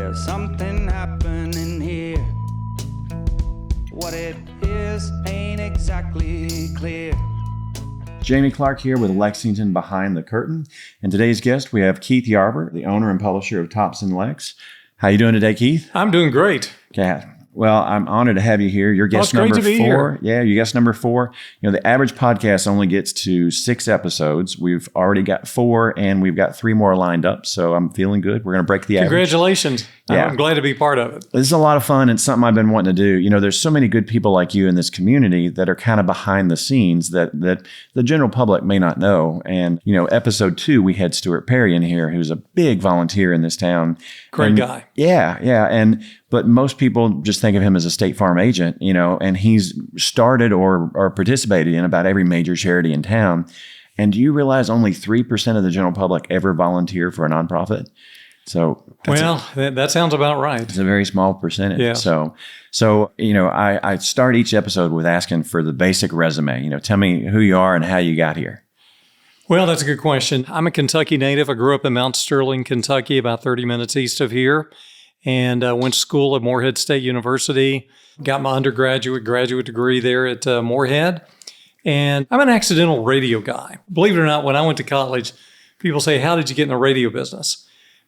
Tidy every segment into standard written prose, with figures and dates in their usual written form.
There's something happening here. What it is ain't exactly clear. Jamie Clark here with Lexington Behind the Curtain. And today's guest, we have Keith Yarber, the owner and publisher of Thompson Lex. How you doing today, Keith? I'm doing great. Okay. Well, I'm honored to have you here. You're guest number 4. Here. Yeah, you're guest number 4. You know, the average podcast only gets to 6 episodes. We've already got 4, and we've got 3 more lined up. So I'm feeling good. We're going to break the average. Congratulations. Yeah. I'm glad to be part of it. This is a lot of fun and something I've been wanting to do. You know, there's so many good people like you in this community that are kind of behind the scenes that the general public may not know. And, you know, episode 2, we had Stuart Perry in here, who's a big volunteer in this town. Great guy. Yeah. But most people just think of him as a State Farm agent, you know, and he's started or participated in about every major charity in town. And do you realize only 3% of the general public ever volunteer for a nonprofit? So that sounds about right. It's a very small percentage. Yeah. So you know, I start each episode with asking for the basic resume. You know, tell me who you are and how you got here. Well, that's a good question. I'm a Kentucky native. I grew up in Mount Sterling, Kentucky, about 30 minutes east of here, and went to school at Morehead State University. Got my graduate degree there at Morehead. And I'm an accidental radio guy. Believe it or not, when I went to college, people say, "How did you get in the radio business?"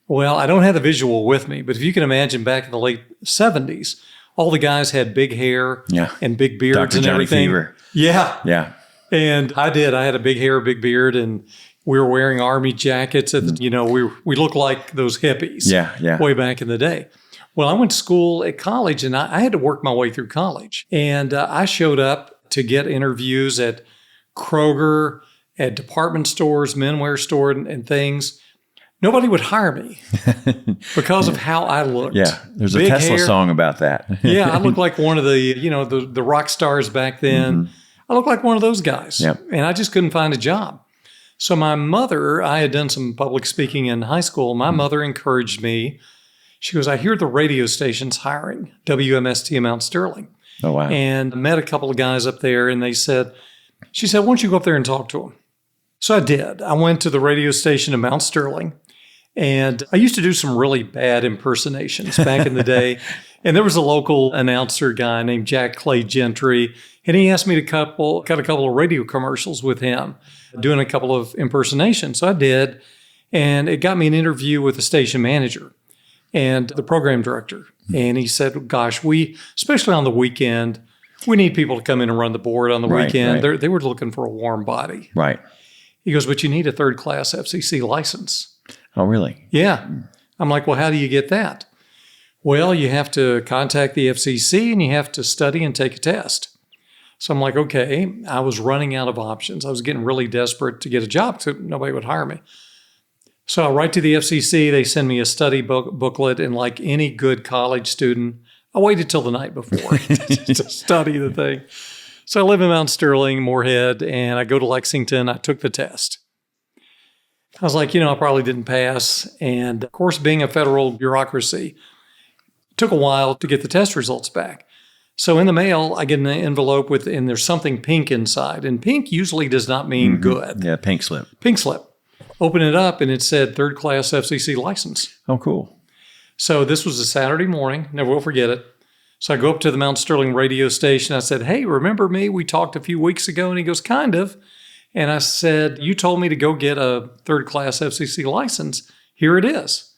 Well, I don't have the visual with me, but if you can imagine back in the late 70s, all the guys had big hair and big beards Dr. and Johnny everything. Fever. Yeah. And I did. I had a big hair, big beard, and we were wearing army jackets. We looked like those hippies way back in the day. Well, I went to school at college, and I had to work my way through college. And I showed up to get interviews at Kroger, at department stores, menwear store, and things. Nobody would hire me because of how I looked. Yeah, there's a Big Tesla hair. song about that. Yeah, I looked like one of the rock stars back then. Mm-hmm. I looked like one of those guys. Yep. And I just couldn't find a job. So my mother, I had done some public speaking in high school. My mother encouraged me. She goes, "I hear the radio station's hiring, WMST in Mount Sterling." Oh, wow. And I met a couple of guys up there, and she said, "Why don't you go up there and talk to them?" So I did. I went to the radio station in Mount Sterling. And I used to do some really bad impersonations back in the day. And there was a local announcer guy named Jack Clay Gentry. And he asked me to cut a couple of radio commercials with him, doing a couple of impersonations. So I did. And it got me an interview with the station manager and the program director. And he said, "Gosh, especially on the weekend, we need people to come in and run the board on the weekend." Right. They were looking for a warm body. Right. He goes, "But you need a third-class FCC license." Oh, really? Yeah. I'm like, "Well, how do you get that?" "Well, you have to contact the FCC and you have to study and take a test." So I'm like, okay. I was running out of options. I was getting really desperate to get a job so nobody would hire me. So I write to the FCC. They send me a study booklet. And like any good college student, I waited till the night before to study the thing. So I live in Mount Sterling, Morehead, and I go to Lexington. I took the test. I was like, I probably didn't pass. And of course, being a federal bureaucracy, it took a while to get the test results back. So in the mail, I get an envelope and there's something pink inside. And pink usually does not mean good. Yeah, pink slip. Pink slip. Open it up and it said third-class FCC license. Oh, cool. So this was a Saturday morning. Never will forget it. So I go up to the Mount Sterling radio station. I said, "Hey, remember me? We talked a few weeks ago." And he goes, "Kind of." And I said, "You told me to go get a third-class FCC license. Here it is."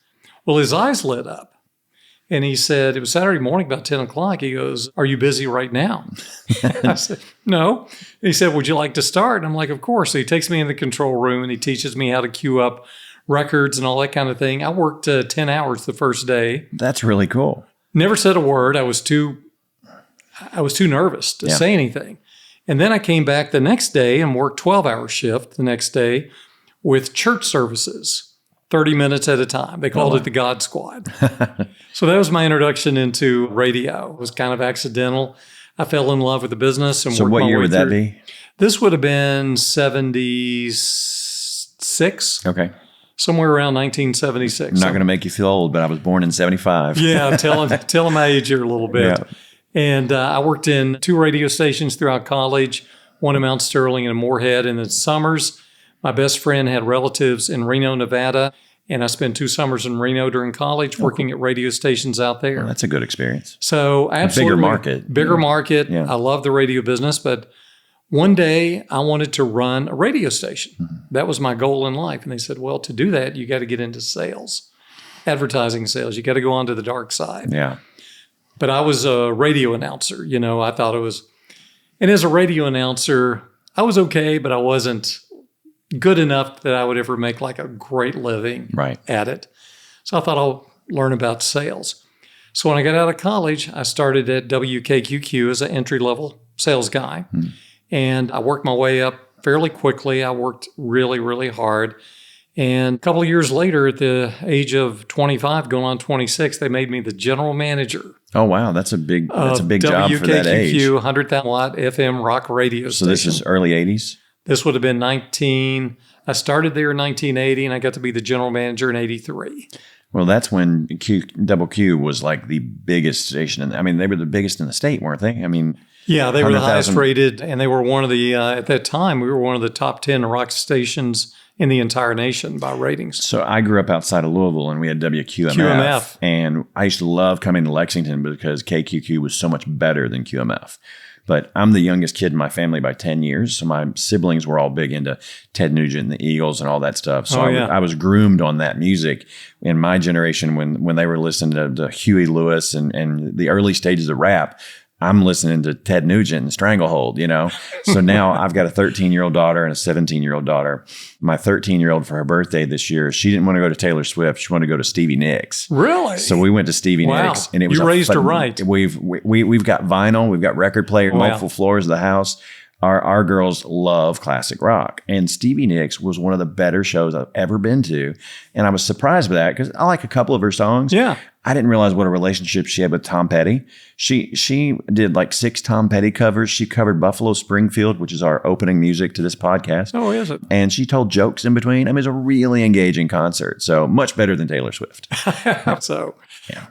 Well, his eyes lit up. And he said, it was Saturday morning, about 10 o'clock. He goes, "Are you busy right now?" I said, "No." And he said, "Would you like to start?" And I'm like, "Of course." So he takes me in the control room and he teaches me how to queue up records and all that kind of thing. I worked 10 hours the first day. That's really cool. Never said a word. I was too nervous to say anything. And then I came back the next day and worked 12-hour shift the next day with church services, 30 minutes at a time. They called it the God Squad. So that was my introduction into radio. It was kind of accidental. I fell in love with the business. And so worked what my year way would that through. be? This would have been 76. Okay. Somewhere around 1976. I'm not going to make you feel old, but I was born in 75. Yeah, tell them my age here a little bit. Yeah. And I worked in 2 radio stations throughout college, one in Mount Sterling and in Morehead. And in summers, my best friend had relatives in Reno, Nevada. And I spent 2 summers in Reno during college working at radio stations out there. Well, that's a good experience. So absolutely. Bigger market. Bigger market. Yeah. I love the radio business, but one day I wanted to run a radio station. That was my goal in life. And they said, well, to do that, you got to get into sales, advertising sales. You got to go onto the dark side. Yeah. But I was a radio announcer. I thought it was, and as a radio announcer, I was okay, but I wasn't good enough that I would ever make like a great living at it. So I thought I'll learn about sales. So when I got out of college, I started at WKQQ as an entry-level sales guy. And I worked my way up fairly quickly. I worked really, really hard. And a couple of years later, at the age of 25, going on 26, they made me the general manager. Oh, wow. That's a big job for that age. WKQQ, 100,000-watt FM rock radio station. So this is early 80s? This would have been I started there in 1980, and I got to be the general manager in 83. Well, that's when Double Q was like the biggest station. They were the biggest in the state, weren't they? Yeah, they were the highest rated, and they were one of the, at that time, we were one of the top 10 rock stations in the entire nation by ratings. So I grew up outside of Louisville, and we had WQMF. And I used to love coming to Lexington because KQQ was so much better than QMF. But I'm the youngest kid in my family by 10 years. So my siblings were all big into Ted Nugent and the Eagles and all that stuff. So I was groomed on that music in my generation when they were listening to Huey Lewis and the early stages of rap. I'm listening to Ted Nugent and Stranglehold, So now I've got a 13-year-old daughter and a 17-year-old daughter. My 13-year-old for her birthday this year, she didn't want to go to Taylor Swift. She wanted to go to Stevie Nicks. Really? So we went to Stevie Nicks, and it was raised her right. We've got vinyl, we've got record player, multiple floors of the house. Our girls love classic rock, and Stevie Nicks was one of the better shows I've ever been to, and I was surprised by that because I like a couple of her songs. Yeah. I didn't realize what a relationship she had with Tom Petty. She did like 6 Tom Petty covers. She covered Buffalo Springfield, which is our opening music to this podcast. Oh, is it? And she told jokes in between. It was a really engaging concert. So much better than Taylor Swift.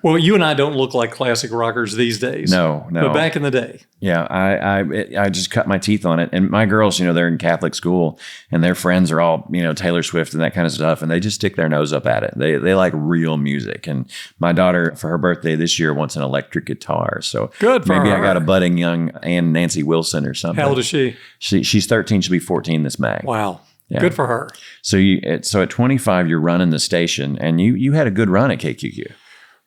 Well, you and I don't look like classic rockers these days. No. But back in the day. Yeah, I just cut my teeth on it. And my girls, they're in Catholic school, and their friends are all, Taylor Swift and that kind of stuff. And they just stick their nose up at it. They like real music. And my daughter, for her birthday this year, wants an electric guitar. So good for maybe her. I got a budding young Ann Nancy Wilson or something. How old is she? She's 13. She'll be 14 this May. Wow. Yeah. Good for her. So at 25, you're running the station, and you had a good run at KQQ.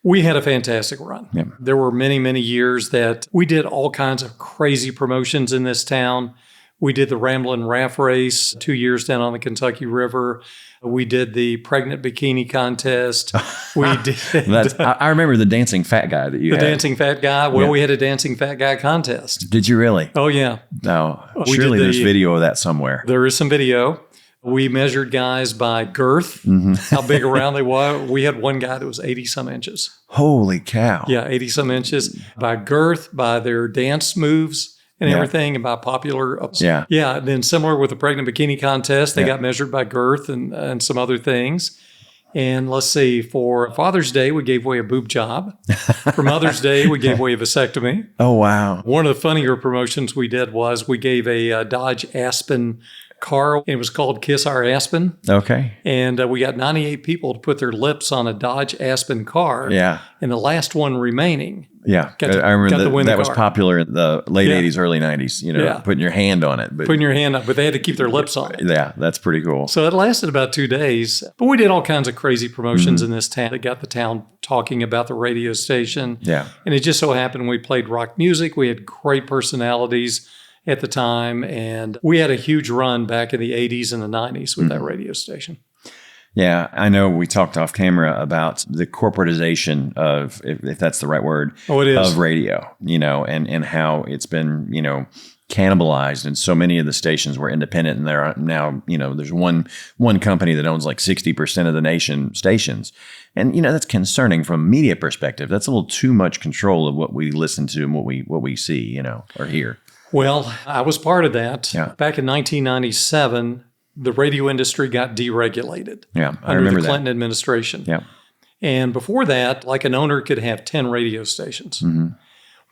We had a fantastic run. Yeah. There were many, many years that we did all kinds of crazy promotions in this town. We did the Ramblin' Raft Race 2 years down on the Kentucky River. We did the pregnant bikini contest. We did. I remember the dancing fat guy that you had. The dancing fat guy. Well, we had a dancing fat guy contest. Did you really? Oh, yeah. No. Surely there's video of that somewhere. There is some video. We measured guys by girth, how big around they were. We had one guy that was 80-some inches. Holy cow. Yeah, 80-some inches. By girth, by their dance moves and everything, and by popular. Yeah. Yeah, and then similar with the pregnant bikini contest, they got measured by girth and some other things. And let's see, for Father's Day, we gave away a boob job. For Mother's Day, we gave away a vasectomy. Oh, wow. One of the funnier promotions we did was we gave a Dodge Aspen car. And it was called Kiss Our Aspen. Okay. And we got 98 people to put their lips on a Dodge Aspen car. Yeah. And the last one remaining. Yeah. I remember that was popular in the late 80s, early 90s, putting your hand on it. Putting your hand up, but they had to keep their lips on it. Yeah, that's pretty cool. So it lasted about 2 days. But we did all kinds of crazy promotions in this town that got the town talking about the radio station. Yeah. And it just so happened we played rock music. We had great personalities at the time. And we had a huge run back in the 80s and the 90s with that radio station. Yeah, I know we talked off camera about the corporatization of, if that's the right word, it is. Of radio, and how it's been, cannibalized. And so many of the stations were independent, and there are now, there's one company that owns like 60% of the nation stations. And, that's concerning from a media perspective. That's a little too much control of what we listen to and what we see, or hear. Well, I was part of that. Yeah. Back in 1997, the radio industry got deregulated. Yeah, I under remember the Clinton administration. Yeah. And before that, like an owner could have 10 radio stations. Mm-hmm.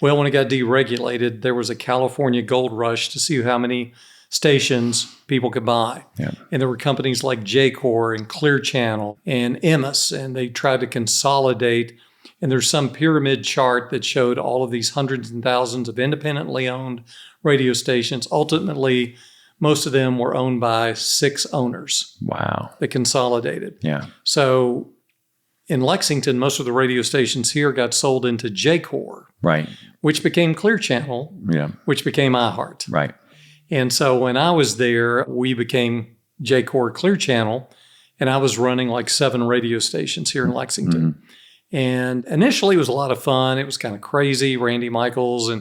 Well, when it got deregulated, there was a California gold rush to see how many stations people could buy. Yeah. And there were companies like Jcor and Clear Channel and Emmis, and they tried to consolidate. And there's some pyramid chart that showed all of these hundreds and thousands of independently owned radio stations. Ultimately, most of them were owned by 6 owners. Wow. That consolidated. Yeah. So in Lexington, most of the radio stations here got sold into Jcor, Right. which became Clear Channel, Yeah. which became iHeart. Right. And so when I was there, we became Jcor Clear Channel, and I was running like 7 radio stations here in Lexington. Mm-hmm. And initially, it was a lot of fun. It was kind of crazy, Randy Michaels,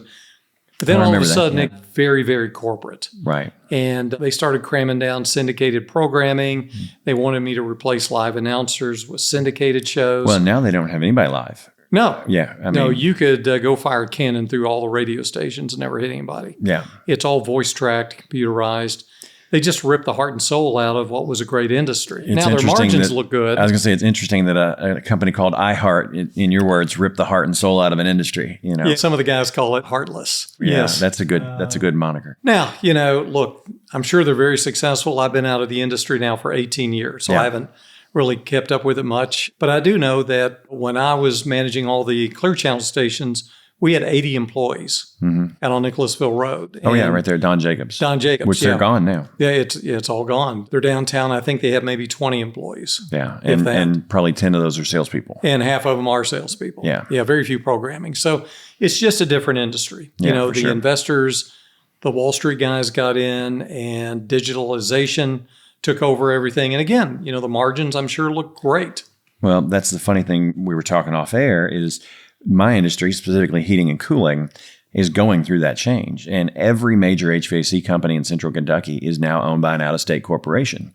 but then I all of a remember that, sudden, yeah. it very, very corporate. Right. And they started cramming down syndicated programming. They wanted me to replace live announcers with syndicated shows. Well, now they don't have anybody live. No. Yeah. I mean, No, you could go fire a cannon through all the radio stations and never hit anybody. yeah. It's all voice tracked, computerized. They just ripped the heart and soul out of what was a great industry. It's Now their interesting margins that- look good. I was going to say it's interesting that a company called iHeart, in your words, ripped the heart and soul out of an industry. You know, Yeah, some of the guys call it heartless. yeah, Yes. that's a good moniker. Now, look, I'm sure they're very successful. I've been out of the industry now for 18 years, so Yeah. I haven't really kept up with it much. But I do know that when I was managing all the Clear Channel stations, we had 80 employees out on Nicholasville Road. Oh yeah, And right there, Don Jacobs. Don Jacobs. which yeah. they're gone now. Yeah, it's all gone. They're downtown. I think they have maybe 20 employees. Yeah, If and that. and probably 10 of those are salespeople. And half of them are salespeople. Yeah. Yeah, very few programming. So it's just a different industry. Yeah, for The sure. investors, the Wall Street guys got in, and digitalization took over everything. And again, the margins I'm sure look great. Well, that's the funny thing we were talking off air is my industry, specifically heating and cooling, is going through that change. And every major HVAC company in central Kentucky is now owned by an out-of-state corporation.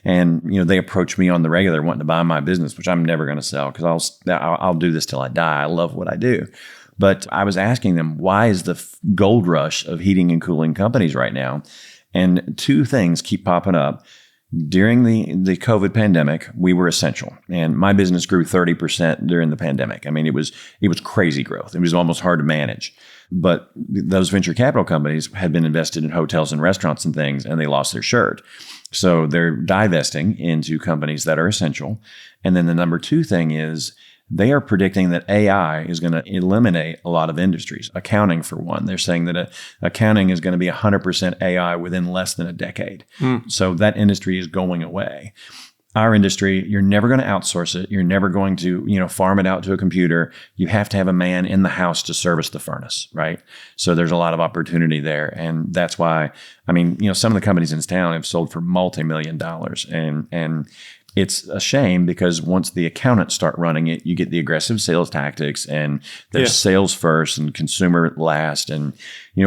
And, they approach me on the regular wanting to buy my business, which I'm never going to sell because I'll do this till I die. I love what I do. But I was asking them, why is the gold rush of heating and cooling companies right now? And 2 things keep popping up. During the COVID pandemic, we were essential, and my business grew 30% during the pandemic. I mean, it was crazy growth. It was almost hard to manage. But those venture capital companies had been invested in hotels and restaurants and things, and they lost their shirt. So they're divesting into companies that are essential. And then the number 2 thing is they are predicting that AI is going to eliminate a lot of industries, accounting for one. They're saying that accounting is going to be 100% AI within less than a decade. So that industry is going away. Our industry, you're never going to outsource it. You're never going to, farm it out to a computer. You have to have a man in the house to service the furnace, right? So there's a lot of opportunity there. And that's why, some of the companies in this town have sold for multi-million dollars. And it's a shame because once the accountants start running it, you get the aggressive sales tactics and there's sales first and consumer last. And,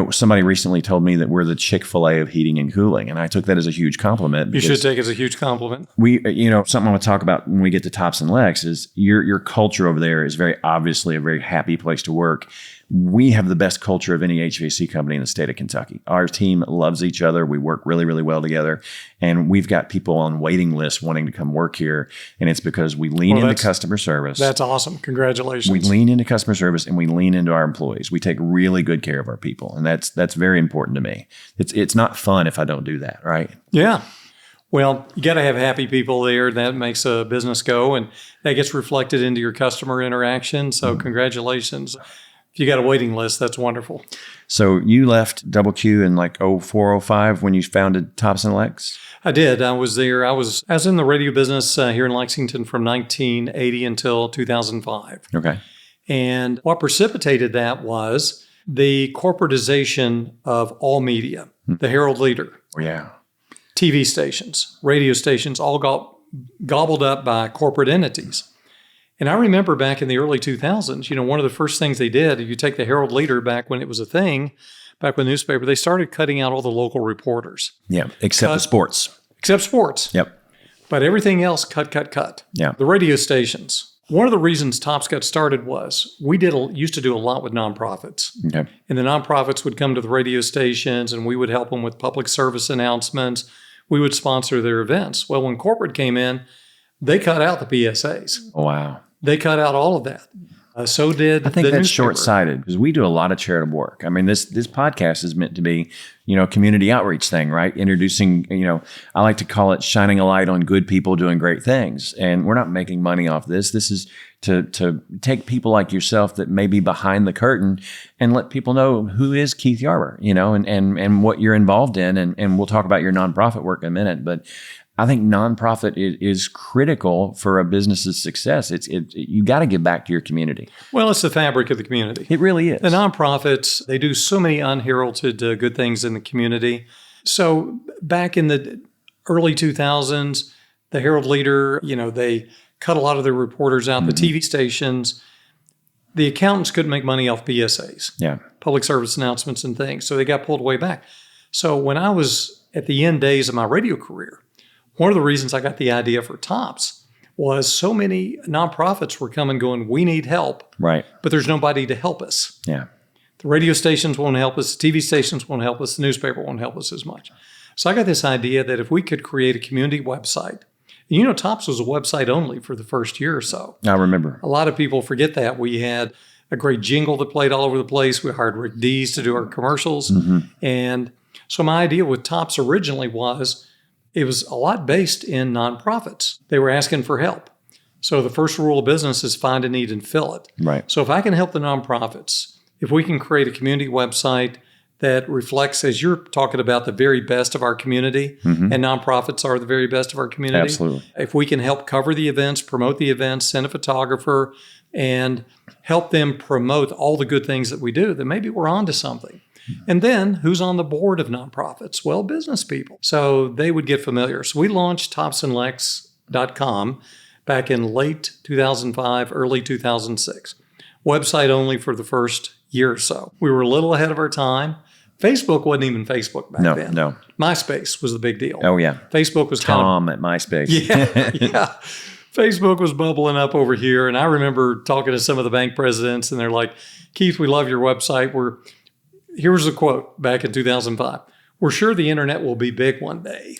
somebody recently told me that we're the Chick-fil-A of heating and cooling. And I took that as a huge compliment. You should take it as a huge compliment. We, something I want to talk about when we get to Tops and Lex is your culture over there is very obviously a very happy place to work. We have the best culture of any HVAC company in the state of Kentucky. Our team loves each other. We work really, really well together. And we've got people on waiting lists wanting to come work here. And it's because we lean into customer service. That's awesome. Congratulations. We lean into customer service and we lean into our employees. We take really good care of our people. And that's very important to me. It's not fun if I don't do that, right? Yeah. Well, you got to have happy people there. That makes a business go, and that gets reflected into your customer interaction. So congratulations. If you got a waiting list, that's wonderful. So you left Double Q in like 04, 05 when you founded Tops and Lex? I did. I was there. I was in the radio business here in Lexington from 1980 until 2005. Okay. And what precipitated that was the corporatization of all media. The Herald Leader, Oh, yeah. TV stations, radio stations, all got gobbled up by corporate entities. And I remember back in the early 2000s, one of the first things they did, if you take the Herald Leader back when it was a thing, back when the newspaper, they started cutting out all the local reporters. Yeah. Except the sports. Except sports. Yep. But everything else, cut. Yeah. The radio stations. One of the reasons Tops got started was we used to do a lot with nonprofits. Okay. And the nonprofits would come to the radio stations and we would help them with public service announcements. We would sponsor their events. Well, when corporate came in, they cut out the PSAs. Oh, wow. They cut out all of that. So did I think the that's newspaper. short-sighted because we do a lot of charitable work. I mean, this podcast is meant to be, a community outreach thing, right? Introducing, I like to call it shining a light on good people doing great things. And we're not making money off this. This is to take people like yourself that may be behind the curtain and let people know who is Keith Yarber, and what you're involved in. And we'll talk about your nonprofit work in a minute, but I think nonprofit is critical for a business's success. You got to give back to your community. Well, it's the fabric of the community. It really is. The nonprofits, they do so many unheralded good things in the community. So back in the early 2000s, the Herald Leader, they cut a lot of their reporters out, the TV stations. The accountants couldn't make money off PSAs, public service announcements and things. So they got pulled way back. So when I was at the end days of my radio career, one of the reasons I got the idea for TOPS was so many nonprofits were coming going, we need help, right? But there's nobody to help us. Yeah. The radio stations won't help us. The TV stations won't help us. The newspaper won't help us as much. So I got this idea that if we could create a community website, TOPS was a website only for the first year or so. I remember. A lot of people forget that. We had a great jingle that played all over the place. We hired Rick Dees to do our commercials. And so my idea with TOPS originally was, it was a lot based in nonprofits. They were asking for help. So the first rule of business is find a need and fill it. Right. So if I can help the nonprofits, if we can create a community website that reflects, as you're talking about, the very best of our community, and nonprofits are the very best of our community. Absolutely. If we can help cover the events, promote the events, send a photographer, and help them promote all the good things that we do, then maybe we're on to something. And then who's on the board of nonprofits? Well, business people. So they would get familiar. So we launched topsandlex.com back in late 2005, early 2006. Website only for the first year or so. We were a little ahead of our time. Facebook wasn't even Facebook back then. No. MySpace was the big deal. Oh, yeah. Facebook was Tom at MySpace. Yeah. Facebook was bubbling up over here. And I remember talking to some of the bank presidents, and they're like, Keith, we love your website. Here was a quote back in 2005. We're sure the internet will be big one day.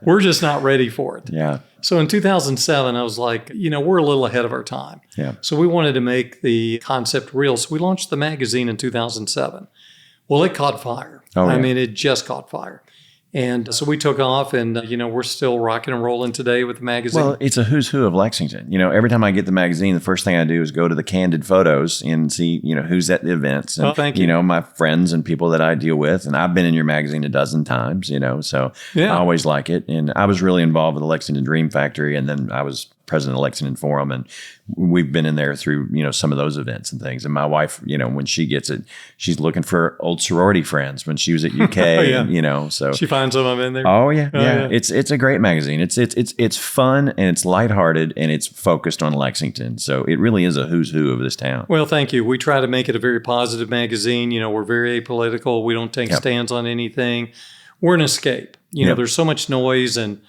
We're just not ready for it. Yeah. So in 2007, I was like, we're a little ahead of our time. Yeah. So we wanted to make the concept real. So we launched the magazine in 2007. Well, it caught fire. Oh, yeah. I mean, it just caught fire. And so we took off, and, we're still rocking and rolling today with the magazine. Well, it's a who's who of Lexington. Every time I get the magazine, the first thing I do is go to the candid photos and see, who's at the events. And, thank you. My friends and people that I deal with. And I've been in your magazine a dozen times, so I always like it. And I was really involved with the Lexington Dream Factory. And then I was president of Lexington Forum, and we've been in there through, some of those events and things. And my wife, when she gets it, she's looking for old sorority friends when she was at UK, and, so she finds some of them in there. Oh yeah. It's a great magazine. It's fun and it's lighthearted and it's focused on Lexington. So it really is a who's who of this town. Well, thank you. We try to make it a very positive magazine. We're very apolitical. We don't take stands on anything. We're an escape. There's so much noise and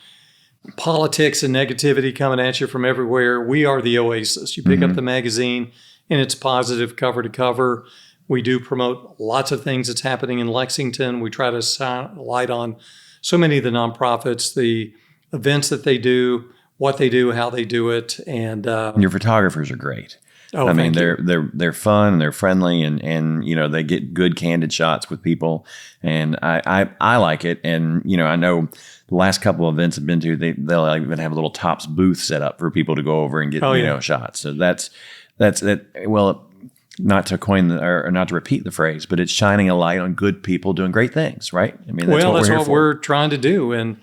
politics and negativity coming at you from everywhere. We are the oasis. You pick up the magazine and it's positive cover to cover. We do promote lots of things that's happening in Lexington. We try to shine a light on so many of the nonprofits, the events that they do, what they do, how they do it. And your photographers are great. Oh, I mean, thank you. they're fun and they're friendly and they get good candid shots with people, and I like it. And I know the last couple of events I've been to, they'll even have a little TOPS booth set up for people to go over and get shots. So that's that. Well, not to coin or not to repeat the phrase, but it's shining a light on good people doing great things, right? I mean, that's what we're trying to do. And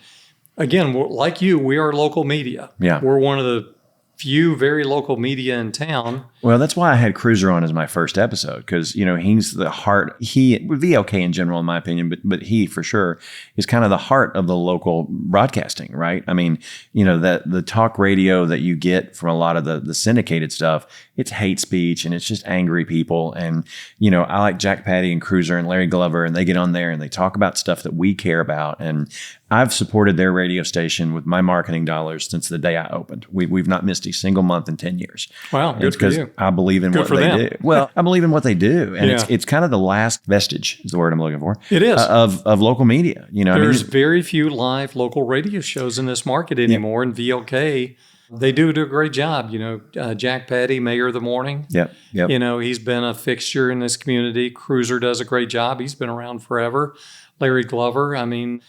again, like you, we are local media. Yeah, we're one of the few very local media in town. Well, that's why I had Cruiser on as my first episode, because, he's the heart. He would be okay in general, in my opinion, but he for sure is kind of the heart of the local broadcasting, right? I mean, that the talk radio that you get from a lot of the syndicated stuff, it's hate speech and it's just angry people. And, I like Jack Patty and Cruiser and Larry Glover, and they get on there and they talk about stuff that we care about. And I've supported their radio station with my marketing dollars since the day I opened. We've not missed a single month in 10 years. Wow, good for you. I believe in what they do. Well, I believe in what they do. And it's kind of the last vestige is the word I'm looking for. It is. Of local media. There's very few live local radio shows in this market anymore. And VLK They do a great job. Jack Petty, Mayor of the Morning. Yep. He's been a fixture in this community. Cruiser does a great job. He's been around forever. Larry Glover. I mean,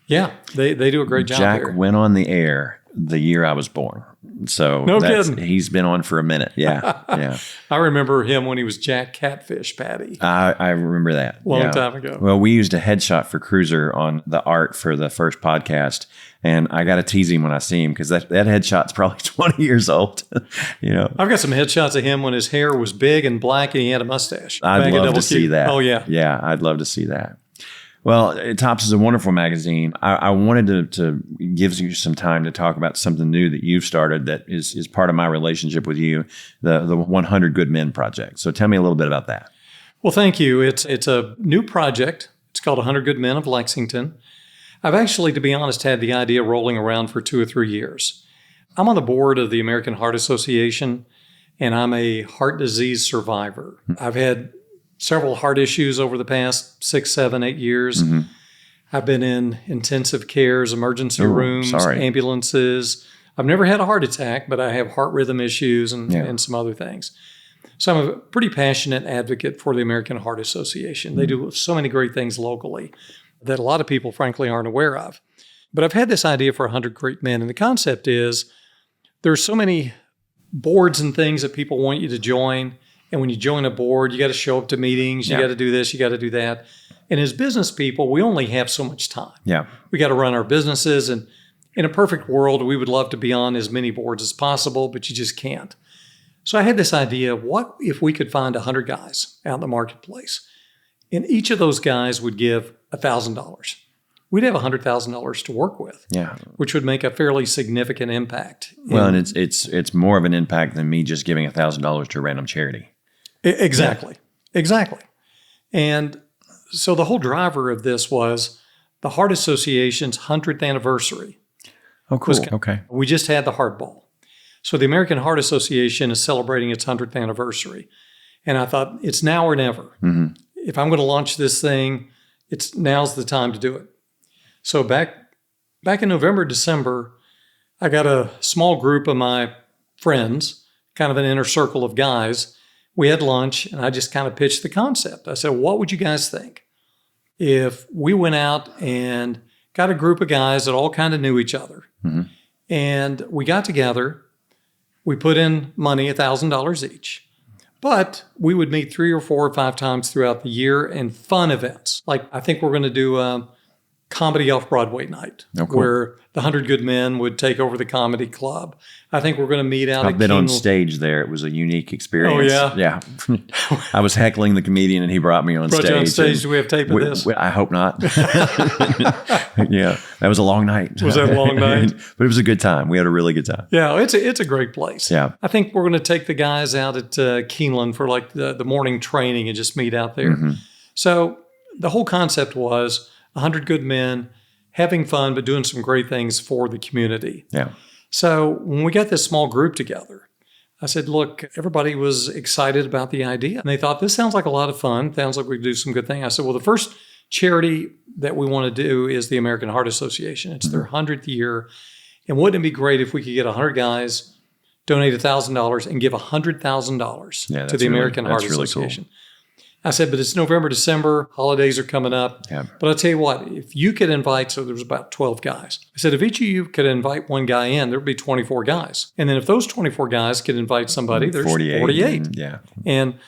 yeah, they do a great job Jack there. went on the air the year I was born. So No kidding. He's been on for a minute. Yeah. Yeah. I remember him when he was Jack Catfish Patty. I remember that. Long time ago. Well, we used a headshot for Cruiser on the art for the first podcast. And I got to tease him when I see him because that headshot's probably 20 years old. I've got some headshots of him when his hair was big and black and he had a mustache. I'd love to see that. Oh, yeah. Yeah, I'd love to see that. Well, Tops is a wonderful magazine. I wanted to give you some time to talk about something new that you've started that is part of my relationship with you, the 100 Good Men Project. So tell me a little bit about that. Well, thank you. It's a new project. It's called 100 Good Men of Lexington. I've actually, to be honest, had the idea rolling around for 2 or 3 years. I'm on the board of the American Heart Association, and I'm a heart disease survivor. I've had several heart issues over the past 6, 7, 8 years. Mm-hmm. I've been in intensive cares, emergency rooms, ambulances. I've never had a heart attack, but I have heart rhythm issues and some other things. So I'm a pretty passionate advocate for the American Heart Association. Mm-hmm. They do so many great things locally that a lot of people, frankly, aren't aware of. But I've had this idea for 100 Great Men, and the concept is there's so many boards and things that people want you to join. And when you join a board, you got to show up to meetings. You got to do this. You got to do that. And as business people, we only have so much time. Yeah, we got to run our businesses. And in a perfect world, we would love to be on as many boards as possible, but you just can't. So I had this idea, what if we could find 100 guys out in the marketplace? And each of those guys would give $1,000. We'd have $100,000 to work with, which would make a fairly significant impact. Well, and it's more of an impact than me just giving $1,000 to a random charity. Exactly. And so the whole driver of this was the Heart Association's 100th anniversary. Oh, cool. Okay. We just had the Heart Ball. So the American Heart Association is celebrating its 100th anniversary. And I thought, it's now or never. Mm-hmm. If I'm going to launch this thing, now's the time to do it. So back in November, December, I got a small group of my friends, kind of an inner circle of guys. We had lunch, and I just kind of pitched the concept. I said, what would you guys think if we went out and got a group of guys that all kind of knew each other? Mm-hmm. And we got together. We put in money, $1,000 each. But we would meet 3 or 4 or 5 times throughout the year in fun events. Like I think we're going to do a comedy off-Broadway night where the 100 Good Men would take over the comedy club. I think we're going to meet out I've been on stage there. It was a unique experience. Oh, yeah? Yeah. I was heckling the comedian and he brought me on stage. You on stage. Do we have tape of this? I hope not. Yeah. That was a long night. Was that a long night? But it was a good time. We had a really good time. Yeah. It's a great place. Yeah. I think we're going to take the guys out at Keeneland for like the morning training and just meet out there. Mm-hmm. So the whole concept was 100 good men having fun, but doing some great things for the community. Yeah. So when we got this small group together, I said, look, everybody was excited about the idea. And they thought, this sounds like a lot of fun. Sounds like we could do some good things. I said, well, the first charity that we want to do is the American Heart Association. It's their 100th year. And wouldn't it be great if we could get 100 guys, donate $1,000 and give $100,000 to the American Heart Association? Cool. I said, but it's November, December, holidays are coming up. Yeah. But I'll tell you what, if you could invite, so there was about 12 guys. I said, if each of you could invite one guy in, there'd be 24 guys. And then if those 24 guys could invite somebody, there's 48. Yeah. And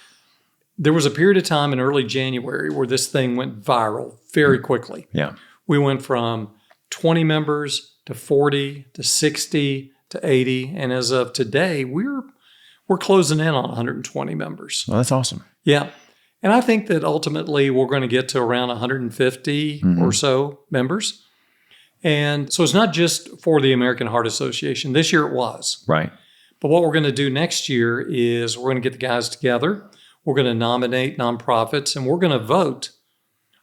there was a period of time in early January where this thing went viral very quickly. Yeah. We went from 20 members to 40 to 60 to 80. And as of today, we're closing in on 120 members. Well, that's awesome. Yeah. And I think that ultimately we're going to get to around 150 or so members. And so it's not just for the American Heart Association. This year it was. Right. But what we're going to do next year is we're going to get the guys together. We're going to nominate nonprofits, and we're going to vote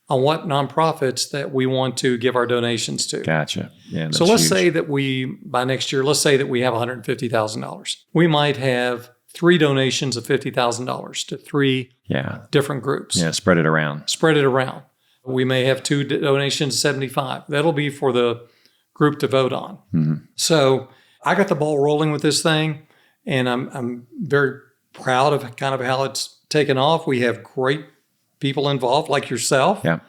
on what nonprofits that we want to give our donations to. Gotcha. Yeah. So let's say that by next year, let's say that we have $150,000. We might have 3 donations of $50,000 to 3 different groups. Yeah, spread it around. We may have 2 donations of $75,000. That'll be for the group to vote on. Mm-hmm. So I got the ball rolling with this thing, and I'm very proud of kind of how it's taken off. We have great people involved like yourself. Yeah.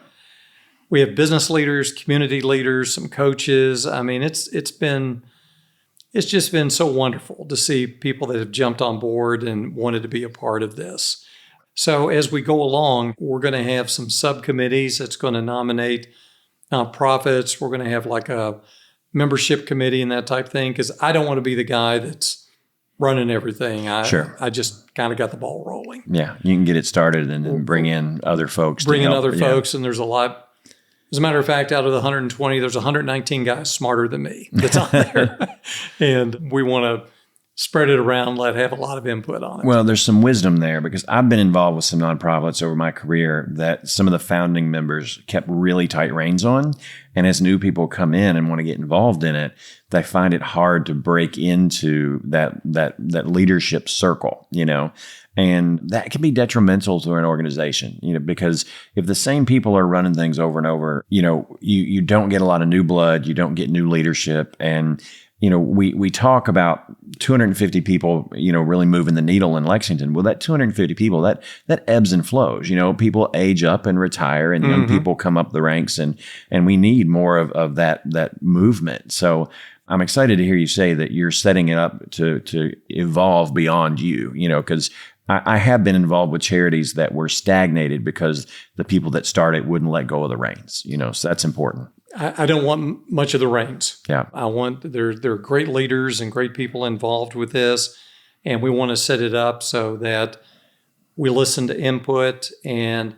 We have business leaders, community leaders, some coaches. I mean, it's just been so wonderful to see people that have jumped on board and wanted to be a part of this. So as we go along, we're going to have some subcommittees that's going to nominate nonprofits. We're going to have like a membership committee and that type thing, because I don't want to be the guy that's running everything. Sure. I just kind of got the ball rolling. Yeah. You can get it started and then bring in other folks. Bring in other folks, and there's a lot. As a matter of fact, out of the 120, there's 119 guys smarter than me that's on there. And we want to spread it around, have a lot of input on it. Well, there's some wisdom there, because I've been involved with some nonprofits over my career that some of the founding members kept really tight reins on. And as new people come in and want to get involved in it, they find it hard to break into that leadership circle, and that can be detrimental to an organization, because if the same people are running things over and over, you don't get a lot of new blood, you don't get new leadership. And we talk about 250 people, really moving the needle in Lexington. Well, that 250 people, that ebbs and flows. People age up and retire, and young people come up the ranks, and we need more of that movement. So I'm excited to hear you say that you're setting it up to evolve beyond you, because I have been involved with charities that were stagnated because the people that started wouldn't let go of the reins, so that's important. I don't want much of the reins. Yeah. I want, there are great leaders and great people involved with this, and we want to set it up so that we listen to input, and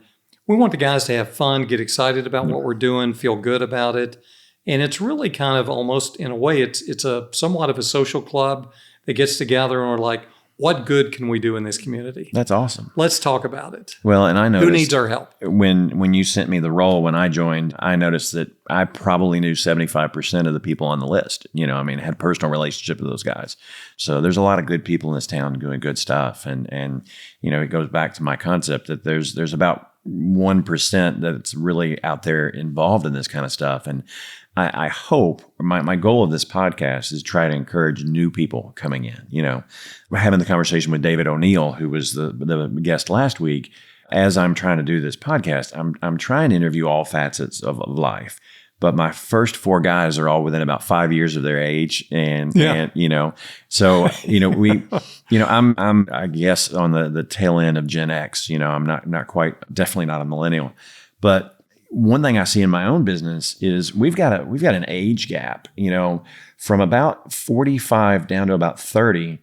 we want the guys to have fun, get excited about what we're doing, feel good about it. And it's really kind of almost, in a way, it's a somewhat of a social club that gets together and we're like, what good can we do in this community? That's awesome. Let's talk about it. Well, and I noticed who needs our help. When you sent me the role when I joined, I noticed that I probably knew 75% of the people on the list. Had personal relationship with those guys. So there's a lot of good people in this town doing good stuff, and it goes back to my concept that there's about 1% that's really out there involved in this kind of stuff. And I hope my goal of this podcast is try to encourage new people coming in. We're having the conversation with David O'Neill, who was the guest last week. As I'm trying to do this podcast, I'm trying to interview all facets of life. But my first 4 guys are all within about 5 years of their age, and so I'm I guess on the tail end of Gen X. I'm not quite, definitely not a millennial, but one thing I see in my own business is we've got an age gap, from about 45 down to about 30.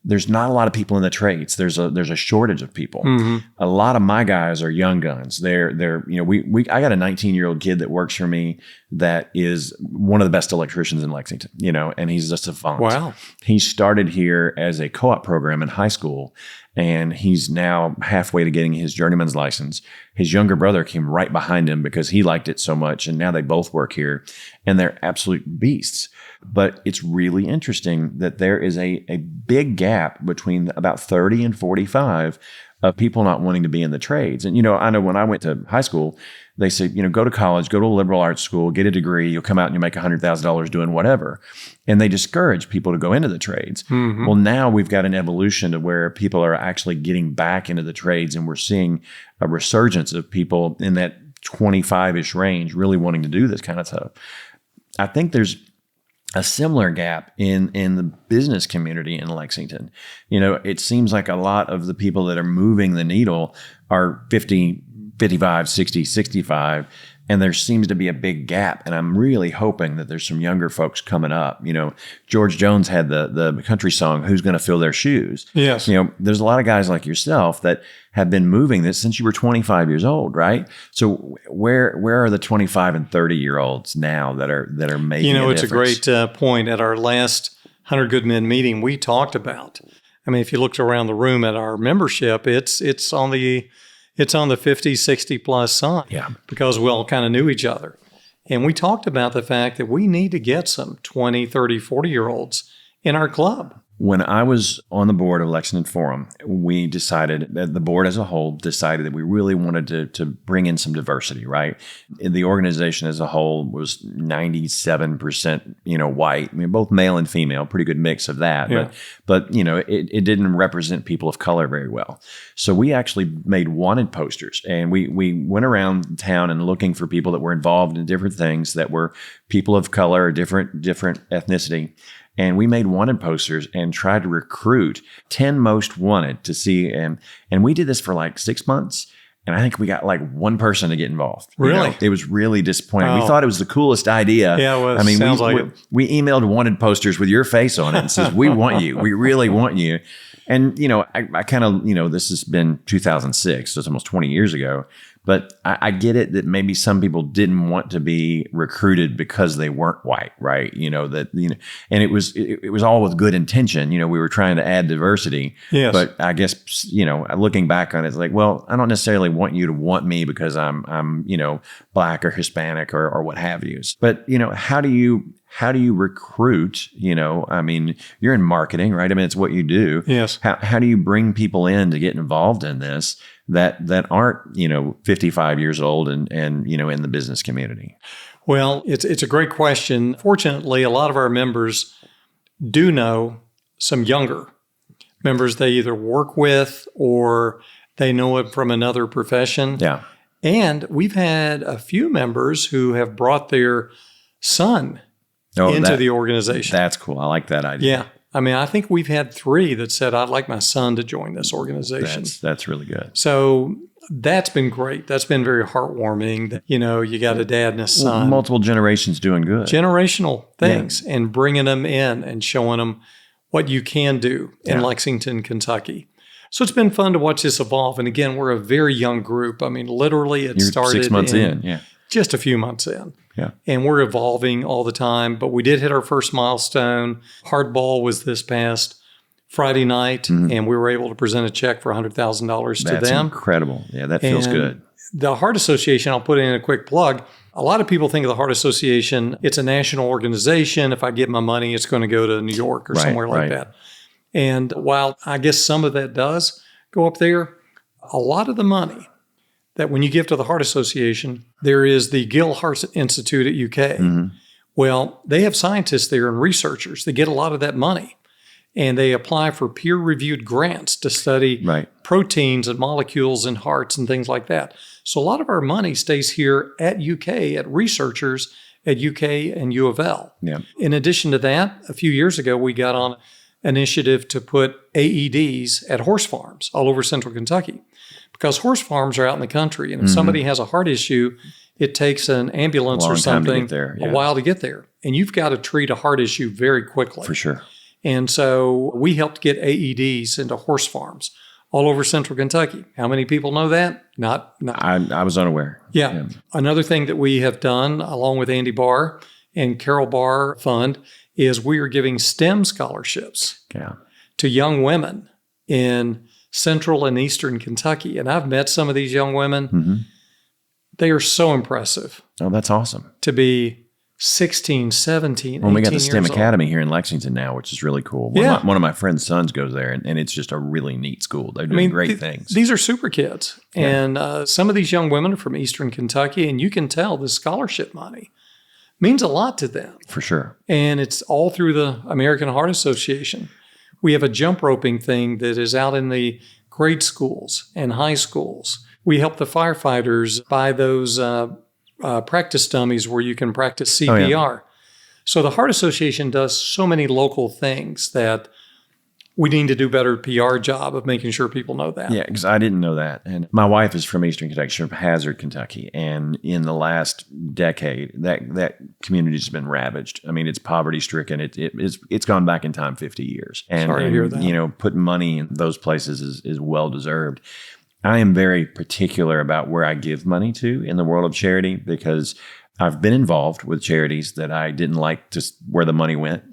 There's not a lot of people in the trades. There's a shortage of people. Mm-hmm. A lot of my guys are young guns. I got a 19-year-old kid that works for me that is one of the best electricians in Lexington, and he's just a savant. Wow. He started here as a co-op program in high school, and he's now halfway to getting his journeyman's license. His younger brother came right behind him because he liked it so much, and now they both work here, and they're absolute beasts. But it's really interesting that there is a big gap between about 30 and 45 of people not wanting to be in the trades. And, I know when I went to high school, they said, go to college, go to a liberal arts school, get a degree, you'll come out and you'll make $100,000 doing whatever. And they discourage people to go into the trades. Mm-hmm. Well, now we've got an evolution to where people are actually getting back into the trades, and we're seeing a resurgence of people in that 25-ish range really wanting to do this kind of stuff. I think there's a similar gap in the business community in Lexington. It seems like a lot of the people that are moving the needle are 50, 55, 60, 65, and there seems to be a big gap. And I'm really hoping that there's some younger folks coming up. George Jones had the country song, "Who's Gonna Fill Their Shoes?" Yes. There's a lot of guys like yourself that have been moving this since you were 25 years old, right? So where are the 25 and 30-year-olds now that are making a difference? It's a great point. At our last 100 Good Men meeting, we talked about, if you looked around the room at our membership, it's on the 50, 60 plus side. Yeah. Because we all kind of knew each other. And we talked about the fact that we need to get some 20, 30, 40-year-olds in our club. When I was on the board of Lexington Forum, we decided that the board as a whole decided that we really wanted to bring in some diversity, right? The organization as a whole was 97%, white. I mean, both male and female, pretty good mix of that. Yeah. But it didn't represent people of color very well. So we actually made wanted posters, and we went around town and looking for people that were involved in different things that were people of color, different ethnicity. And we made wanted posters and tried to recruit 10 most wanted to see. And we did this for like 6 months. And I think we got like one person to get involved. Really? It was really disappointing. Oh. We thought it was the coolest idea. Yeah, it was. I mean, Sounds like it. we emailed wanted posters with your face on it and says, we want you. We really want you. And, I kind of, this has been 2006, so it's almost 20 years ago. But I get it that maybe some people didn't want to be recruited because they weren't white, right? And it was all with good intention. We were trying to add diversity. Yes. But I guess, looking back on it, it's like, well, I don't necessarily want you to want me because I'm Black or Hispanic or what have you. But, how do you recruit? I mean, you're in marketing, right? I mean, it's what you do. Yes. How do you bring people in to get involved in this that aren't, 55 years old and in the business community? Well, it's a great question. Fortunately, a lot of our members do know some younger members they either work with or they know it from another profession. Yeah. And we've had a few members who have brought their son into the organization. That's cool. I like that idea. Yeah. I mean, I think we've had 3 that said, I'd like my son to join this organization. That's really good. So that's been great. That's been very heartwarming that, you got a dad and a son. Multiple generations doing good. Generational things and bringing them in and showing them what you can do in Lexington, Kentucky. So it's been fun to watch this evolve. And again, we're a very young group. I mean, literally it You're started 6 months in. Yeah. Just a few months in. Yeah. And we're evolving all the time. But we did hit our first milestone. Hardball was this past Friday night, and we were able to present a check for $100,000 to them. That's incredible. Yeah, that feels good. The Heart Association, I'll put in a quick plug. A lot of people think of the Heart Association, it's a national organization. If I give my money, it's going to go to New York or somewhere like that. And while I guess some of that does go up there, a lot of the money that when you give to the Heart Association, there is the Gill Heart Institute at UK. Well, they have scientists there and researchers that get a lot of that money. And they apply for peer-reviewed grants to study proteins and molecules in hearts and things like that. So a lot of our money stays here at UK, at researchers at UK and U of L. Yeah. In addition to that, a few years ago, we got on an initiative to put AEDs at horse farms all over central Kentucky. Because horse farms are out in the country, and if somebody has a heart issue, it takes an ambulance or something a while to get there. And you've got to treat a heart issue very quickly. For sure. And so we helped get AEDs into horse farms all over central Kentucky. How many people know that? Not. I was unaware. Yeah. Another thing that we have done, along with Andy Barr and Carol Barr Fund, is we are giving STEM scholarships to young women in central and eastern Kentucky. And I've met some of these young women. They are so impressive. Oh, that's awesome. To be 16, 17, 18 Well, we got the years STEM old. Academy here in Lexington now, which is really cool. One of my friend's sons goes there, and it's just a really neat school. They're doing great things. These are super kids. And some of these young women are from eastern Kentucky, and you can tell the scholarship money means a lot to them. For sure. And it's all through the American Heart Association. We have a jump roping thing that is out in the grade schools and high schools. We help the firefighters buy those practice dummies where you can practice CPR. So the Heart Association does so many local things that we need to do better PR job of making sure people know that. Yeah, because I didn't know that. And my wife is from Eastern Kentucky, she's from Hazard, Kentucky. And in the last decade, that community has been ravaged. I mean, it's poverty stricken. It's gone back in time 50 years. And, Sorry to hear that. Putting money in those places is well deserved. I am very particular about where I give money to in the world of charity because I've been involved with charities that I didn't like just where the money went.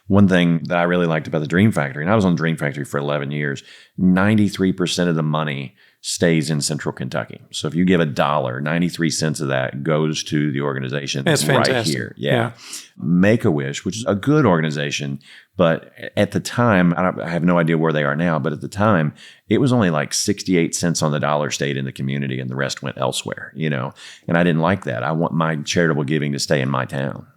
One thing that I really liked about the Dream Factory, and I was on Dream Factory for 11 years, 93% of the money stays in Central Kentucky. So if you give $1, 93 cents of that goes to the organization That's right fantastic. here. Yeah. Make-A-Wish, which is a good organization, but at the time, I have no idea where they are now, but at the time, it was only like 68 cents on the dollar stayed in the community and the rest went elsewhere, and I didn't like that. I want my charitable giving to stay in my town.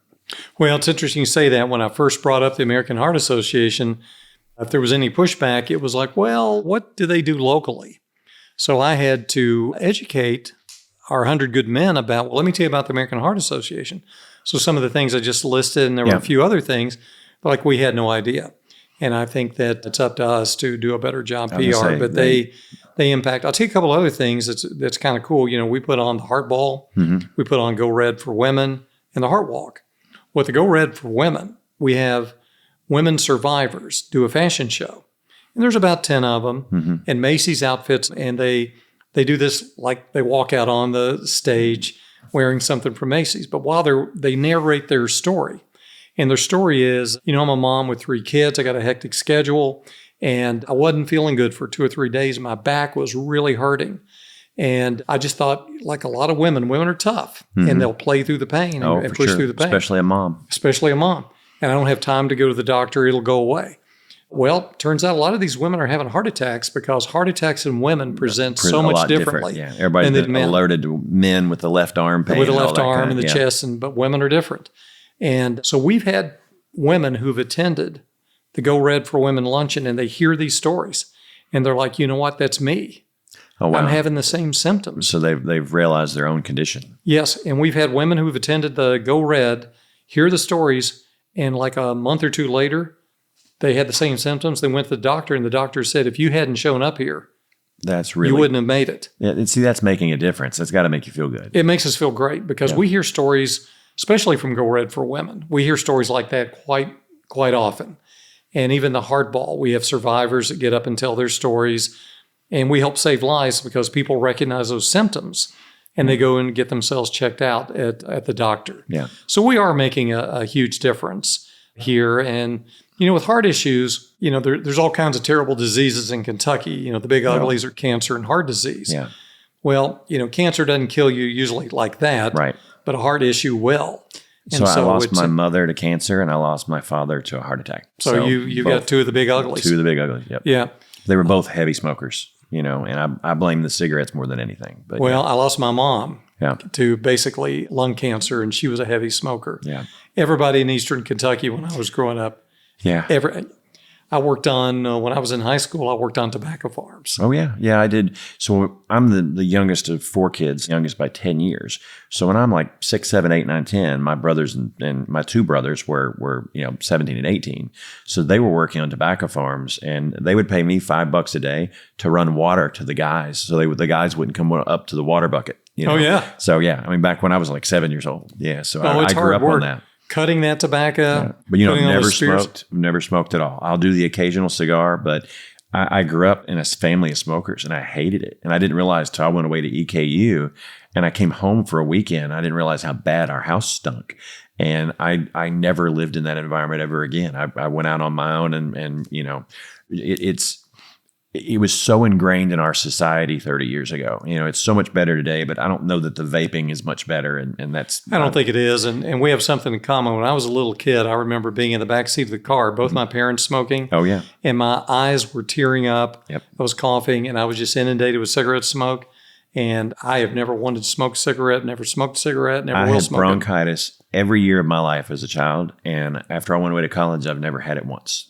Well, it's interesting you say that. When I first brought up the American Heart Association, if there was any pushback, it was like, well, what do they do locally? So I had to educate our 100 good men about, well, let me tell you about the American Heart Association. So some of the things I just listed, and there were a few other things, but like we had no idea. And I think that it's up to us to do a better job PR, but they impact. I'll tell you a couple other things that's kind of cool. We put on the Heart Ball, we put on Go Red for Women, and the Heart Walk. With the Go Red for Women, we have women survivors do a fashion show. And there's about 10 of them, and Macy's outfits, and they do this like they walk out on the stage wearing something from Macy's. But while they narrate their story, and their story is, I'm a mom with 3 kids. I got a hectic schedule, and I wasn't feeling good for 2 or 3 days. My back was really hurting. And I just thought, like a lot of women are tough, and they'll play through the pain and push through the pain. Especially a mom. And I don't have time to go to the doctor. It'll go away. Well, turns out a lot of these women are having heart attacks because heart attacks in women present so much differently. Yeah, everybody's been alerted to men with the left arm pain. With the left arm and the chest, but women are different. And so we've had women who've attended the Go Red for Women luncheon, and they hear these stories, and they're like, you know what, that's me. Oh, wow. I'm having the same symptoms. So they've realized their own condition. Yes, and we've had women who've attended the Go Red hear the stories, and like a month or 2 later, they had the same symptoms. They went to the doctor, and the doctor said, if you hadn't shown up here, you wouldn't have made it. Yeah, and see, that's making a difference. That's got to make you feel good. It makes us feel great because we hear stories, especially from Go Red for Women. We hear stories like that quite often. And even the Heart Ball, we have survivors that get up and tell their stories, and we help save lives because people recognize those symptoms and they go and get themselves checked out at the doctor. Yeah. So we are making a huge difference here. And with heart issues, there's all kinds of terrible diseases in Kentucky. The big uglies are cancer and heart disease. Yeah. Well, cancer doesn't kill you usually like that. Right. But a heart issue will. So I lost my mother to cancer, and I lost my father to a heart attack. So you've got 2 of the big uglies. 2 of the big uglies, yep. Yeah. They were both heavy smokers, and I blame the cigarettes more than anything. But I lost my mom Yeah. to basically lung cancer, and she was a heavy smoker. Yeah. Everybody in Eastern Kentucky when I was growing up, Yeah. I worked on, when I was in high school, I worked on tobacco farms. Oh, yeah. Yeah, I did. So I'm the youngest of 4 kids, youngest by 10 years. So when I'm like 6, 7, 8, 9, 10, my brothers and my 2 brothers were 17 and 18. So they were working on tobacco farms, and they would pay me $5 a day to run water to the guys. So the guys wouldn't come up to the water bucket. Oh, yeah. So, yeah, I mean, back when I was like 7 years old. Yeah. So it's I grew up hard work. on that. Cutting that tobacco. Yeah. But, never smoked at all. I'll do the occasional cigar, but I grew up in a family of smokers, and I hated it. And I didn't realize till I went away to EKU, and I came home for a weekend. I didn't realize how bad our house stunk. And I never lived in that environment ever again. I went out on my own, and it was so ingrained in our society 30 years ago. It's so much better today, but I don't know that the vaping is much better. And that's... I don't think it is. And we have something in common. When I was a little kid, I remember being in the backseat of the car, both my parents smoking. Oh, yeah. And my eyes were tearing up. Yep. I was coughing, and I was just inundated with cigarette smoke. And I have never wanted to smoke a cigarette, never smoked a cigarette, never will smoke it. I had bronchitis every year of my life as a child. And after I went away to college, I've never had it once.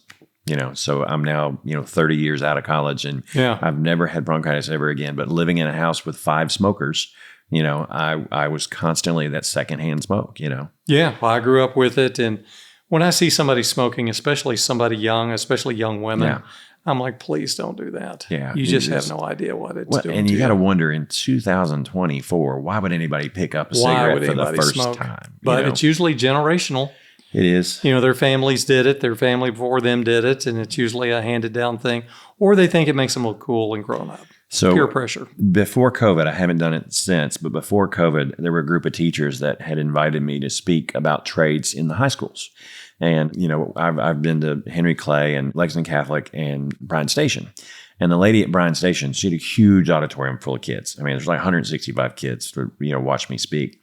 So I'm now, 30 years out of college, and I've never had bronchitis ever again. But living in a house with 5 smokers, I was constantly that secondhand smoke, Yeah, well, I grew up with it. And when I see somebody smoking, especially somebody young, especially young women, I'm like, please don't do that. Yeah. You just have no idea what it's doing. And you got to wonder, in 2024, why would anybody pick up a cigarette for the first time? But it's usually generational. It is. Their families did it. Their family before them did it. And it's usually a handed down thing. Or they think it makes them look cool and grown up. So peer pressure. Before COVID, I haven't done it since, but before COVID, there were a group of teachers that had invited me to speak about trades in the high schools. And, I've been to Henry Clay and Lexington Catholic and Bryan Station. And the lady at Bryan Station, she had a huge auditorium full of kids. I mean, there's like 165 kids to, watch me speak.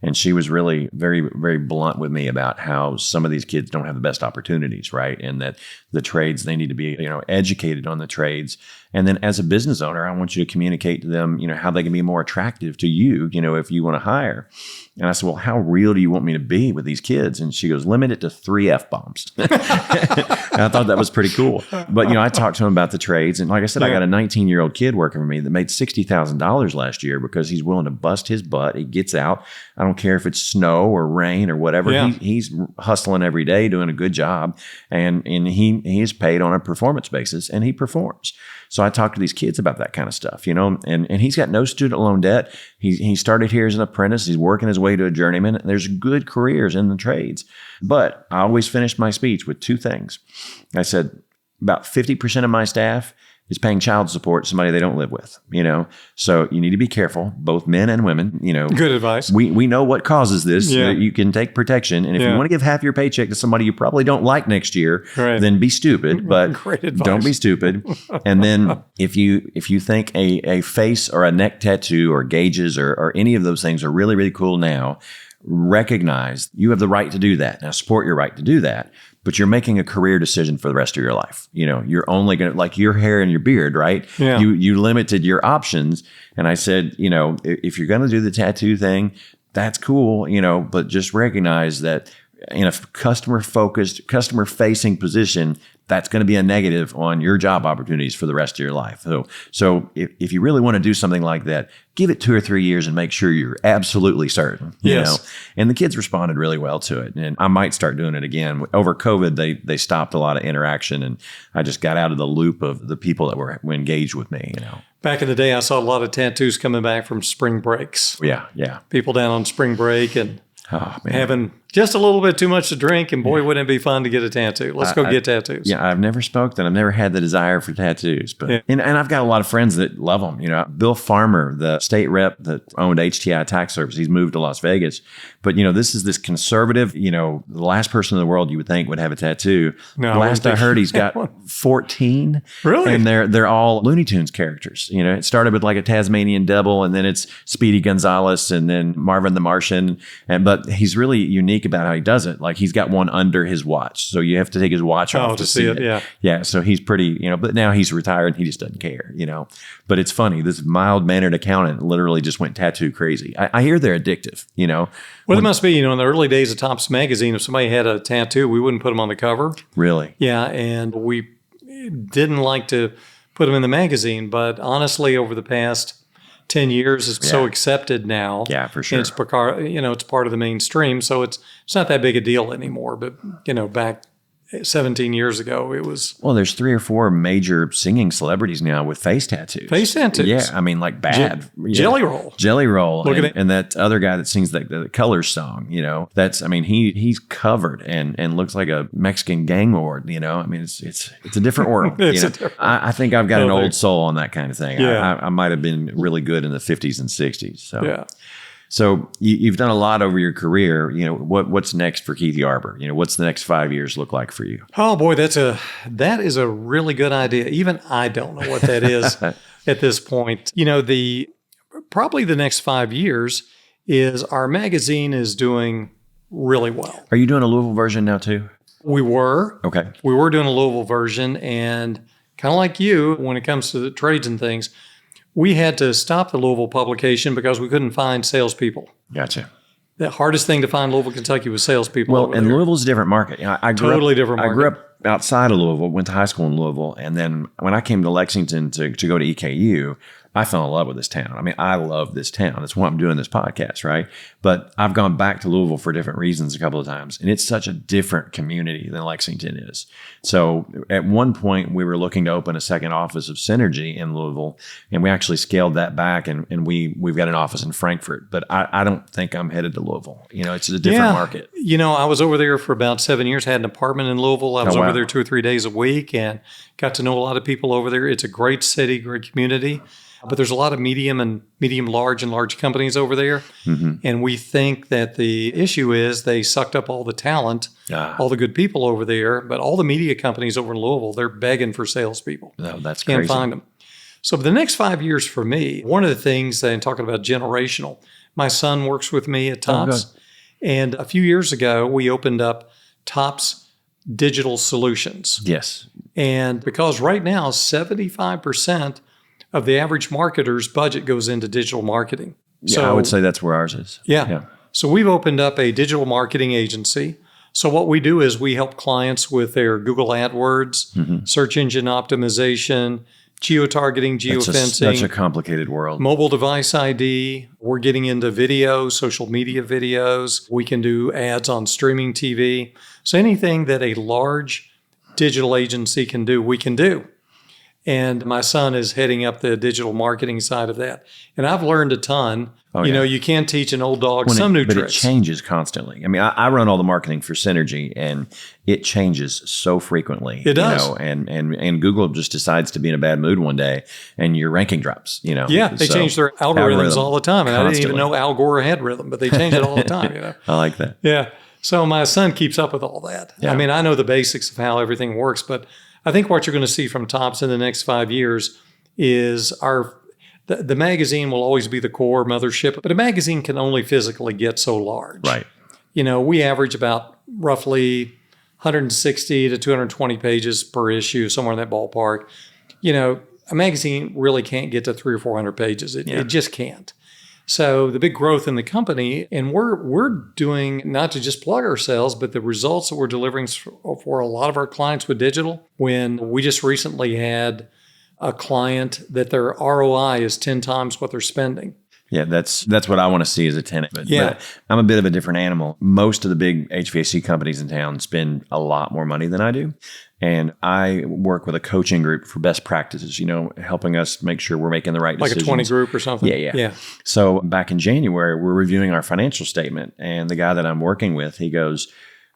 And she was really very, very blunt with me about how some of these kids don't have the best opportunities, right? And that the trades, they need to be, educated on the trades. And then as a business owner, I want you to communicate to them, how they can be more attractive to you, if you want to hire. And I said, well, how real do you want me to be with these kids? And she goes, limit it to 3 F-bombs. And I thought that was pretty cool. But, I talked to him about the trades. And like I said, I got a 19-year-old kid working for me that made $60,000 last year because he's willing to bust his butt. He gets out. I don't care if it's snow or rain or whatever. Yeah. He's hustling every day, doing a good job. And he is paid on a performance basis, and he performs. So I talk to these kids about that kind of stuff, and he's got no student loan debt. He started here as an apprentice. He's working his way to a journeyman. There's good careers in the trades. But I always finish my speech with 2 things. I said, about 50% of my staff is paying child support to somebody they don't live with, So you need to be careful, both men and women, Good advice. We know what causes this. Yeah. You can take protection. And if you want to give half your paycheck to somebody you probably don't like next year, Right. then be stupid. But Great advice. don't be stupid. And then if you think a face or a neck tattoo or gauges or any of those things are really, really cool now, recognize you have the right to do that. Now, support your right to do that. But you're making a career decision for the rest of your life. You're only going to, like your hair and your beard, right? Yeah. You limited your options. And I said, if you're going to do the tattoo thing, that's cool, but just recognize that in a customer-focused, customer-facing position, that's going to be a negative on your job opportunities for the rest of your life. So if you really want to do something like that, give it 2 or 3 years and make sure you're absolutely certain. Yes. And the kids responded really well to it. And I might start doing it again. Over COVID, they stopped a lot of interaction, and I just got out of the loop of the people that were engaged with me. Back in the day, I saw a lot of tattoos coming back from spring breaks. Yeah. People down on spring break and Oh, man. having just a little bit too much to drink, and boy, wouldn't it be fun to get a tattoo. Let's go get tattoos. Yeah, I've never smoked and I've never had the desire for tattoos, but and I've got a lot of friends that love them. Bill Farmer, the state rep that owned HTI Tax Service, he's moved to Las Vegas. But this is this conservative. The last person in the world you would think would have a tattoo. No, last I heard, he's got 14. Really? And they're all Looney Tunes characters. It started with like a Tasmanian devil, and then it's Speedy Gonzales, and then Marvin the Martian. But he's really unique about how he does it. Like he's got one under his watch, so you have to take his watch off to see it. Yeah. So he's pretty, but now he's retired and he just doesn't care, But it's funny. This mild mannered accountant literally just went tattoo crazy. I hear they're addictive, Well, it must be, in the early days of Topps Magazine, if somebody had a tattoo, we wouldn't put them on the cover. Really? Yeah, and we didn't like to put them in the magazine. But honestly, over the past 10 years, it's so accepted now. Yeah, for sure. And it's it's part of the mainstream, so it's not that big a deal anymore. But back 17 years ago, it was. Well, there's 3 or 4 major singing celebrities now with face tattoos. Face tattoos. Yeah, I mean, like bad. Jelly Roll. Jelly Roll. Look at it. And that other guy that sings the Colors song, that's, I mean, he's covered and looks like a Mexican gang lord, I mean, it's a different world. I think I've got an old soul on that kind of thing. Yeah. I might have been really good in the 50s and 60s. So. Yeah. So you've done a lot over your career. What's next for Keith Yarber? What's the next 5 years look like for you? Oh boy, that is a really good idea. Even I don't know what that is at this point. Probably the next 5 years is our magazine is doing really well. Are you doing a Louisville version now too? We were. Okay. We were doing a Louisville version, and kind of like you, when it comes to the trades and things, we had to stop the Louisville publication because we couldn't find salespeople. Gotcha. The hardest thing to find in Louisville, Kentucky was salespeople. Well, and Louisville's a different market. I grew up outside of Louisville, went to high school in Louisville, and then when I came to Lexington to go to EKU, I fell in love with this town. I mean, I love this town. That's why I'm doing this podcast, right? But I've gone back to Louisville for different reasons a couple of times, and it's such a different community than Lexington is. So at one point, we were looking to open a second office of Synergy in Louisville, and we actually scaled that back, and we've got an office in Frankfort. But I don't think I'm headed to Louisville. It's a different market. I was over there for about 7 years, had an apartment in Louisville. I was over there 2 or 3 days a week and got to know a lot of people over there. It's a great city, great community. But there's a lot of large and large companies over there. And we think that the issue is they sucked up all the talent, all the good people over there. But all the media companies over in Louisville, they're begging for salespeople. No, that's Can't crazy. find them. So for the next 5 years for me, one of the things that I'm talking about generational, my son works with me at Tops. And a few years ago, we opened up Tops Digital Solutions. Yes. And because right now, 75% of the average marketer's budget goes into digital marketing. Yeah, So I would say that's where ours is. yeah. So we've opened up a digital marketing agency. So what we do is we help clients with their Google AdWords, search engine optimization, geotargeting, geofencing. That's a complicated world. Mobile device ID. We're getting into video, social media videos. We can do ads on streaming TV. So anything that a large digital agency can do, we can do. And my son is heading up the digital marketing side of that. And I've learned a ton. You know, you can't teach an old dog some new But tricks. it changes constantly. I mean, I run all the marketing for Synergy, and it changes so frequently. It does. You know, and Google just decides to be in a bad mood one day, and your ranking drops. You know. Yeah, they So, change their algorithms all the time. And I didn't even constantly. know Al Gore had rhythm, but they change it all the time, you know. I like that. Yeah. So my son keeps up with all that. Yeah. I mean, I know the basics of how everything works, but I think what you're going to see from Tops in the next 5 years is the magazine will always be the core mothership, but a magazine can only physically get so large. Right. You know, we average about roughly 160 to 220 pages per issue, somewhere in that ballpark. You know, a magazine really can't get to 300 or 400 pages. It just can't. So the big growth in the company, and we're doing, not to just plug ourselves, but the results that we're delivering for a lot of our clients with digital. When we just recently had a client that their ROI is 10 times what they're spending. Yeah, that's what I want to see as a tenant. But I'm a bit of a different animal. Most of the big HVAC companies in town spend a lot more money than I do. And I work with a coaching group for best practices, you know, helping us make sure we're making the right decisions. Like a 20 group or something? Yeah. So back in January, we're reviewing our financial statement. And the guy that I'm working with, he goes,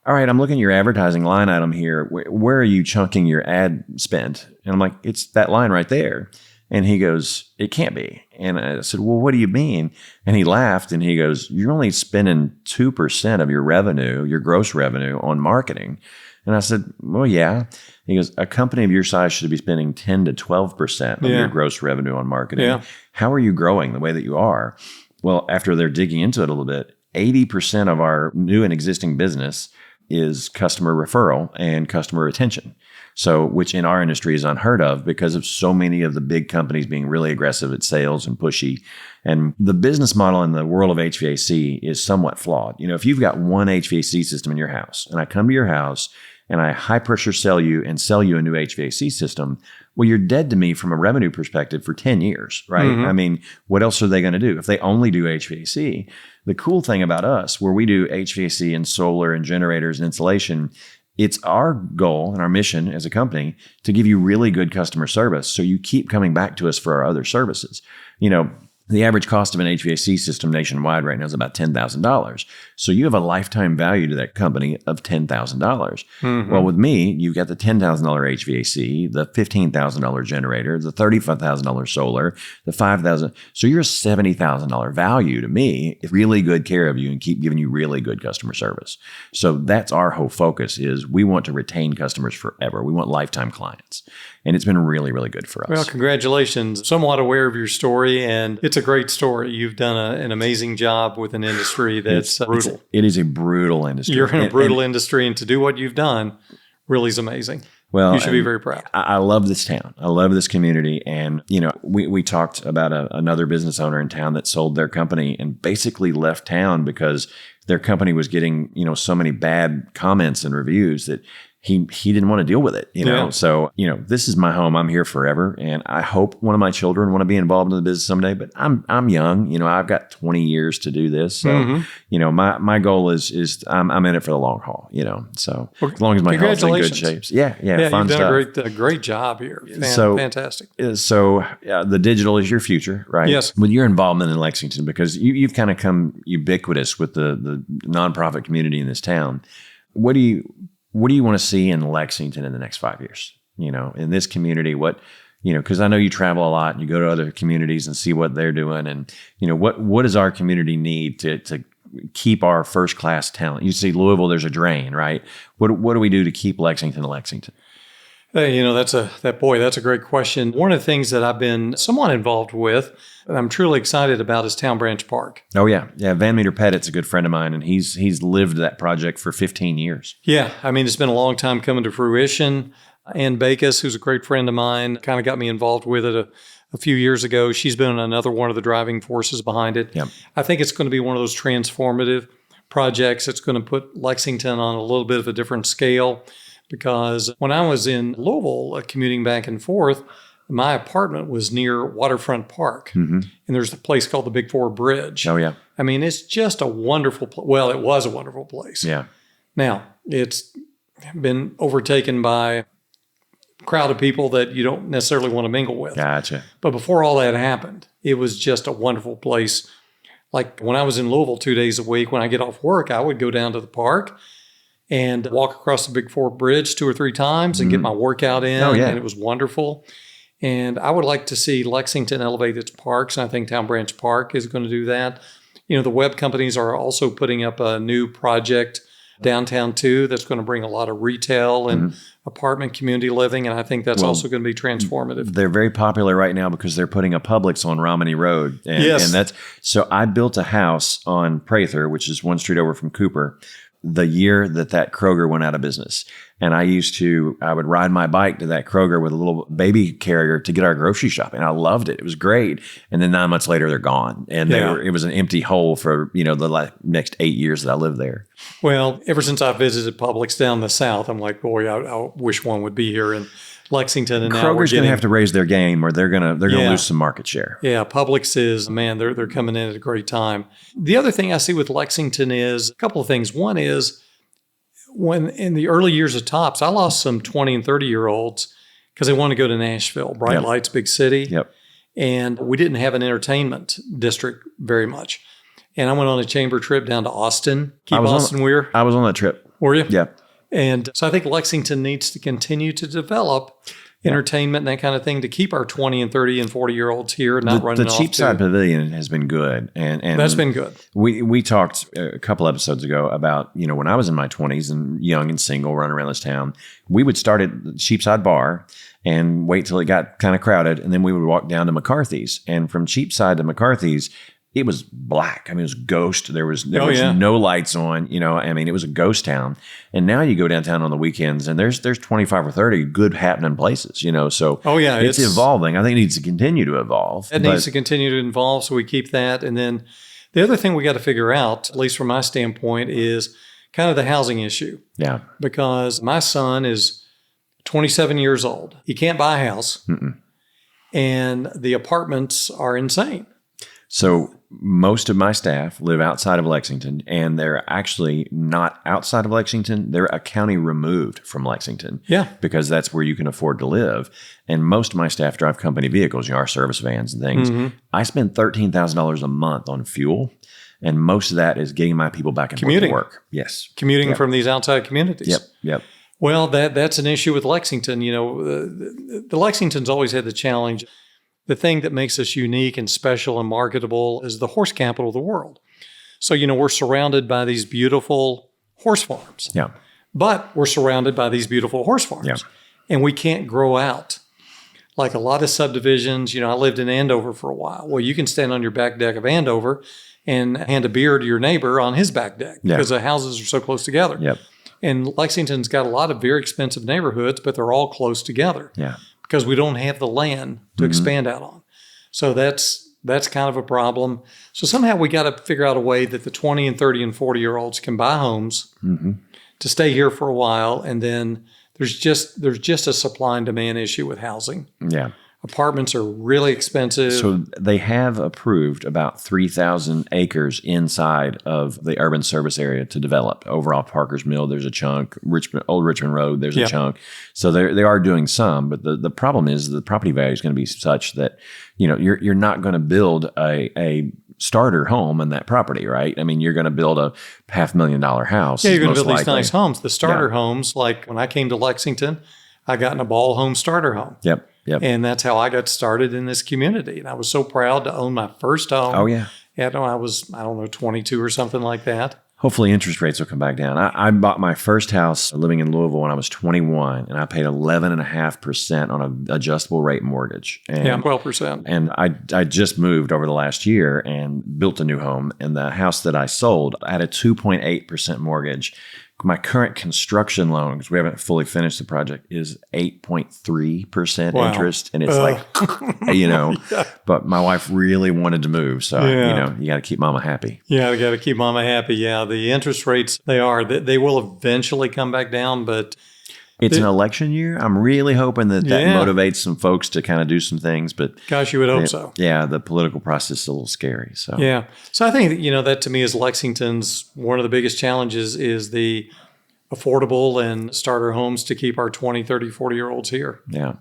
all right, I'm looking at your advertising line item here. Where are you chunking your ad spend? And I'm like, it's that line right there. And he goes, it can't be. And I said, well, what do you mean? And he laughed and he goes, you're only spending 2% of your revenue, your gross revenue on marketing. And I said, well, yeah. He goes, a company of your size should be spending 10 to 12% of your gross revenue on marketing. Yeah. How are you growing the way that you are? Well, after they're digging into it a little bit, 80% of our new and existing business is customer referral and customer retention. So, which in our industry is unheard of because of so many of the big companies being really aggressive at sales and pushy. And the business model in the world of HVAC is somewhat flawed. You know, if you've got one HVAC system in your house and I come to your house and I high pressure sell you a new HVAC system, well, you're dead to me from a revenue perspective for 10 years, right? I mean, what else are they going to do if they only do HVAC? The cool thing about us, where we do HVAC and solar and generators and insulation, it's our goal and our mission as a company to give you really good customer service so you keep coming back to us for our other services. You know, the average cost of an HVAC system nationwide right now is about $10,000. So you have a lifetime value to that company of $10,000. Well, with me, you've got the $10,000 HVAC, the $15,000 generator, the $35,000 solar, the $5,000. So you're a $70,000 value to me if really good care of you and keep giving you really good customer service. So that's our whole focus is we want to retain customers forever. We want lifetime clients. And it's been really, really good for us. Well, congratulations. Somewhat aware of your story, and it's a great story. You've done an amazing job with an industry that's brutal. It is a brutal industry. You're in a brutal industry, and to do what you've done really is amazing. Well, you should be very proud. I love this town. I love this community. And, you know, we talked about another business owner in town that sold their company and basically left town because their company was getting, you know, so many bad comments and reviews that he didn't want to deal with it, you know? Yeah. So, you know, this is my home. I'm here forever. And I hope one of my children want to be involved in the business someday, but I'm young, you know, I've got 20 years to do this. So, you know, my goal is I'm in it for the long haul, you know? So as long as my health's in good shape. Yeah. Fun you've stuff. done a great job here. Fantastic. So the digital is your future, right? Yes. With your involvement in Lexington, because you've kind of come ubiquitous with the nonprofit community in this town. What do you want to see in Lexington in the next 5 years? You know, in this community, what because I know you travel a lot and you go to other communities and see what they're doing. And, what does our community need to keep our first class talent? You see Louisville, there's a drain, right? What do we do to keep Lexington? Hey, that's a great question. One of the things that I've been somewhat involved with, and I'm truly excited about, is Town Branch Park. Oh yeah. Van Meter Pettit's a good friend of mine, and he's lived that project for 15 years. Yeah. It's been a long time coming to fruition. Ann Bacus, who's a great friend of mine, kind of got me involved with it a few years ago. She's been another one of the driving forces behind it. Yep. I think it's going to be one of those transformative projects. It's going to put Lexington on a little bit of a different scale, because when I was in Louisville, commuting back and forth, my apartment was near Waterfront Park. Mm-hmm. And there's a place called the Big Four Bridge. Oh, yeah. It's just a wonderful place. Well, it was a wonderful place. Yeah. Now, it's been overtaken by a crowd of people that you don't necessarily want to mingle with. Gotcha. But before all that happened, it was just a wonderful place. Like when I was in Louisville 2 days a week, when I get off work, I would go down to the park and walk across the Big Four Bridge 2 or 3 times and get my workout in. Oh, yeah. And it was wonderful. And I would like to see Lexington elevate its parks. And I think Town Branch Park is going to do that. The web companies are also putting up a new project downtown too that's going to bring a lot of retail and apartment community living. And I think that's also going to be transformative. They're very popular right now because they're putting a Publix on Romney Road. And, Yes. And so I built a house on Prather, which is one street over from Cooper, the year that Kroger went out of business. And I would ride my bike to that Kroger with a little baby carrier to get our grocery shopping. And I loved it. It was great. And then 9 months later, they're gone. And it was an empty hole for, the next 8 years that I lived there. Well, ever since I visited Publix down the South, I'm like, boy, I wish one would be here in Lexington. And Kroger's going to have to raise their game, or they're going to lose some market share. Yeah, Publix is, man, they're coming in at a great time. The other thing I see with Lexington is a couple of things. One is, when in the early years of Tops, I lost some 20 and 30-year-olds because they wanted to go to Nashville, bright lights, big city. Yep. And we didn't have an entertainment district very much. And I went on a chamber trip down to Austin. I was on that trip. Were you? Yeah. And so I think Lexington needs to continue to develop entertainment and that kind of thing to keep our 20 and 30 and 40-year-olds here and not running off. The Cheapside Pavilion has been good. And that's been good. We talked a couple episodes ago about, when I was in my 20s and young and single running around this town, we would start at the Cheapside Bar and wait till it got kind of crowded. And then we would walk down to McCarthy's. And from Cheapside to McCarthy's, it was black. It was ghost. There was no lights on, it was a ghost town. And now you go downtown on the weekends and there's 25 or 30 good happening places, so it's evolving. I think it needs to continue to evolve. It needs to continue to evolve, so we keep that. And then the other thing we got to figure out, at least from my standpoint, is kind of the housing issue. Yeah. Because my son is 27 years old. He can't buy a house. Mm-mm. And the apartments are insane. So most of my staff live outside of Lexington, and they're actually not outside of Lexington. They're a county removed from Lexington. Yeah. Because that's where you can afford to live. And most of my staff drive company vehicles, our service vans and things. Mm-hmm. I spend $13,000 a month on fuel. And most of that is getting my people back and forth to work. Yes. Commuting from these outside communities. Yep. Well, that's an issue with Lexington. The Lexington's always had the challenge. The thing that makes us unique and special and marketable is the horse capital of the world. So, we're surrounded by these beautiful horse farms. Yeah. But we're surrounded by these beautiful horse farms. Yeah. And we can't grow out. Like a lot of subdivisions, I lived in Andover for a while. Well, you can stand on your back deck of Andover and hand a beer to your neighbor on his back deck because the houses are so close together. Yep. And Lexington's got a lot of very expensive neighborhoods, but they're all close together. Yeah. Because we don't have the land to expand out on. So that's kind of a problem. So somehow we got to figure out a way that the 20 and 30 and 40-year-olds can buy homes to stay here for a while. And then there's just a supply and demand issue with housing. Yeah. Apartments are really expensive. So they have approved about 3,000 acres inside of the urban service area to develop. Overall, Parker's Mill, there's a chunk. Old Richmond Road, there's a chunk. So they are doing some, but the problem is the property value is going to be such that you're not going to build a starter home in that property, right? You're going to build a $500,000 house. Yeah, you're going to build these nice homes. The starter homes, like when I came to Lexington, I got in a ball home starter home. Yep. Yep. And that's how I got started in this community. And I was so proud to own my first home. Oh, yeah. I was, 22 or something like that. Hopefully interest rates will come back down. I bought my first house living in Louisville when I was 21, and I paid 11.5% on an adjustable rate mortgage. And, 12%. And I just moved over the last year and built a new home. And the house that I sold, I had a 2.8% mortgage. My current construction loan, because we haven't fully finished the project, is 8.3% interest. And it's but my wife really wanted to move. So, you got to keep mama happy. Yeah, we got to keep mama happy. Yeah, the interest rates, they will eventually come back down, but it's an election year. I'm really hoping that motivates some folks to kind of do some things. But gosh, you would hope so. Yeah, the political process is a little scary. So yeah. So I think, that to me is Lexington's one of the biggest challenges is the affordable and starter homes to keep our 20, 30, 40-year-olds here. Yeah.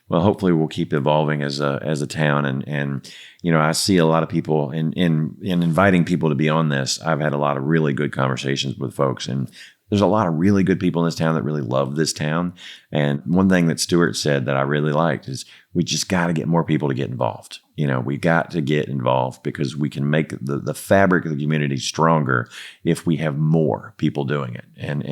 Well, hopefully we'll keep evolving as a town. And I see a lot of people in inviting people to be on this. I've had a lot of really good conversations with folks, and there's a lot of really good people in this town that really love this town. And one thing that Stuart said that I really liked is we just got to get more people to get involved. We got to get involved because we can make the fabric of the community stronger if we have more people doing it. And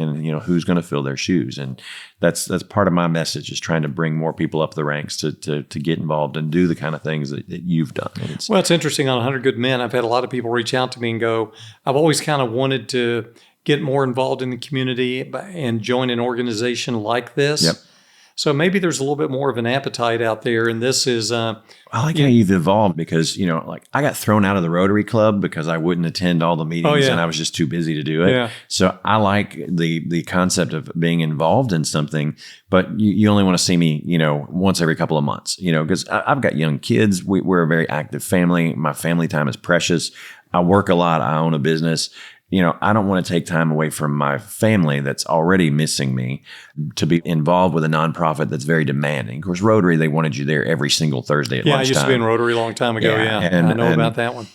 who's going to fill their shoes? And that's part of my message, is trying to bring more people up the ranks to get involved and do the kind of things that you've done. Well, it's interesting. On 100 Good Men, I've had a lot of people reach out to me and go, I've always kind of wanted to get more involved in the community and join an organization like this. Yep. So maybe there's a little bit more of an appetite out there. And this is... I like how you've evolved, because, I got thrown out of the Rotary Club because I wouldn't attend all the meetings and I was just too busy to do it. Yeah. So I like the concept of being involved in something, but you only want to see me, once every couple of months, because I've got young kids. We're a very active family. My family time is precious. I work a lot. I own a business. I don't want to take time away from my family that's already missing me to be involved with a nonprofit that's very demanding. Of course, Rotary, they wanted you there every single Thursday at lunchtime. I used to be in Rotary a long time ago. Yeah. And I know about that one.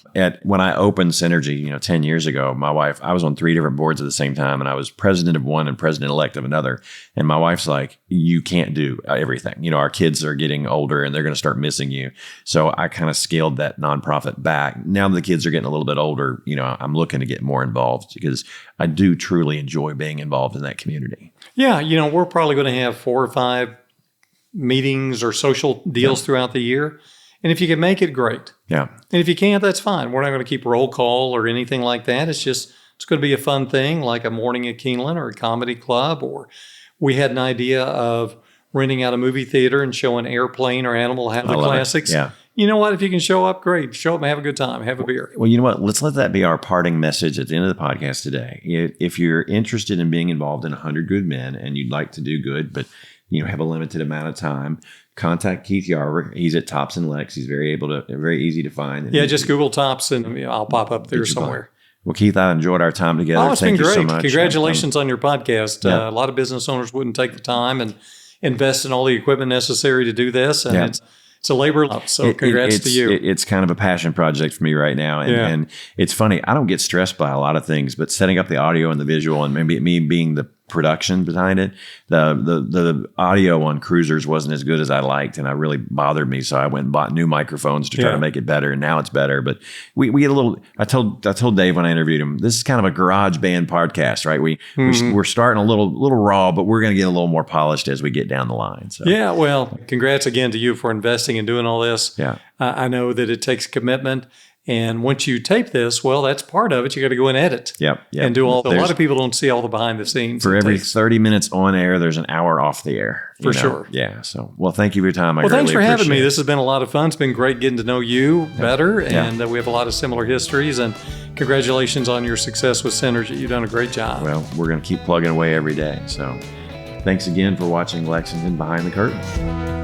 When I opened Synergy, 10 years ago, my wife, I was on 3 different boards at the same time, and I was president of one and president-elect of another. And my wife's like, you can't do everything. Our kids are getting older and they're going to start missing you. So I kind of scaled that nonprofit back. Now the kids are getting a little bit older, I'm looking to get more involved, because I do truly enjoy being involved in that community. Yeah, we're probably going to have 4 or 5 meetings or social deals throughout the year. And if you can make it, great. Yeah. And if you can't, that's fine. We're not going to keep roll call or anything like that. It's going to be a fun thing, like a morning at Keeneland or a comedy club. Or we had an idea of renting out a movie theater and showing Airplane or Animal Habit classics. Yeah. You know what? If you can show up, great. Show up and have a good time. Have a beer. Well, you know what? Let's let that be our parting message at the end of the podcast today. If you're interested in being involved in 100 Good Men and you'd like to do good, but have a limited amount of time, contact Keith Yarber. He's at Tops and Lex. He's very easy to find. Yeah, just Google Tops and I'll pop up there somewhere. Well, Keith, I enjoyed our time together. It's been great. Thank you so much. Congratulations on your podcast. A lot of business owners wouldn't take the time and invest in all the equipment necessary to do this, and it's a labor of love. So congrats to you. It's kind of a passion project for me right now. And it's funny. I don't get stressed by a lot of things, but setting up the audio and the visual, and maybe me being the production behind it, the audio on Cruisers wasn't as good as I liked, and it really bothered me. So I went and bought new microphones to try to make it better, and now it's better. But we get a little. I told Dave when I interviewed him, this is kind of a garage band podcast, right? We're starting a little raw, but we're going to get a little more polished as we get down the line. So well, congrats again to you for investing and doing all this. Yeah, I know that it takes commitment. And once you tape this, that's part of it. You got to go and edit. Yep. And do all. A lot of people don't see all the behind the scenes. For every 30 minutes on air, there's an hour off the air. For sure. Yeah. So, thank you for your time. Thanks for having me. This has been a lot of fun. It's been great getting to know you better. And we have a lot of similar histories. And congratulations on your success with Synergy. You've done a great job. Well, we're going to keep plugging away every day. So, thanks again for watching Lexington Behind the Curtain.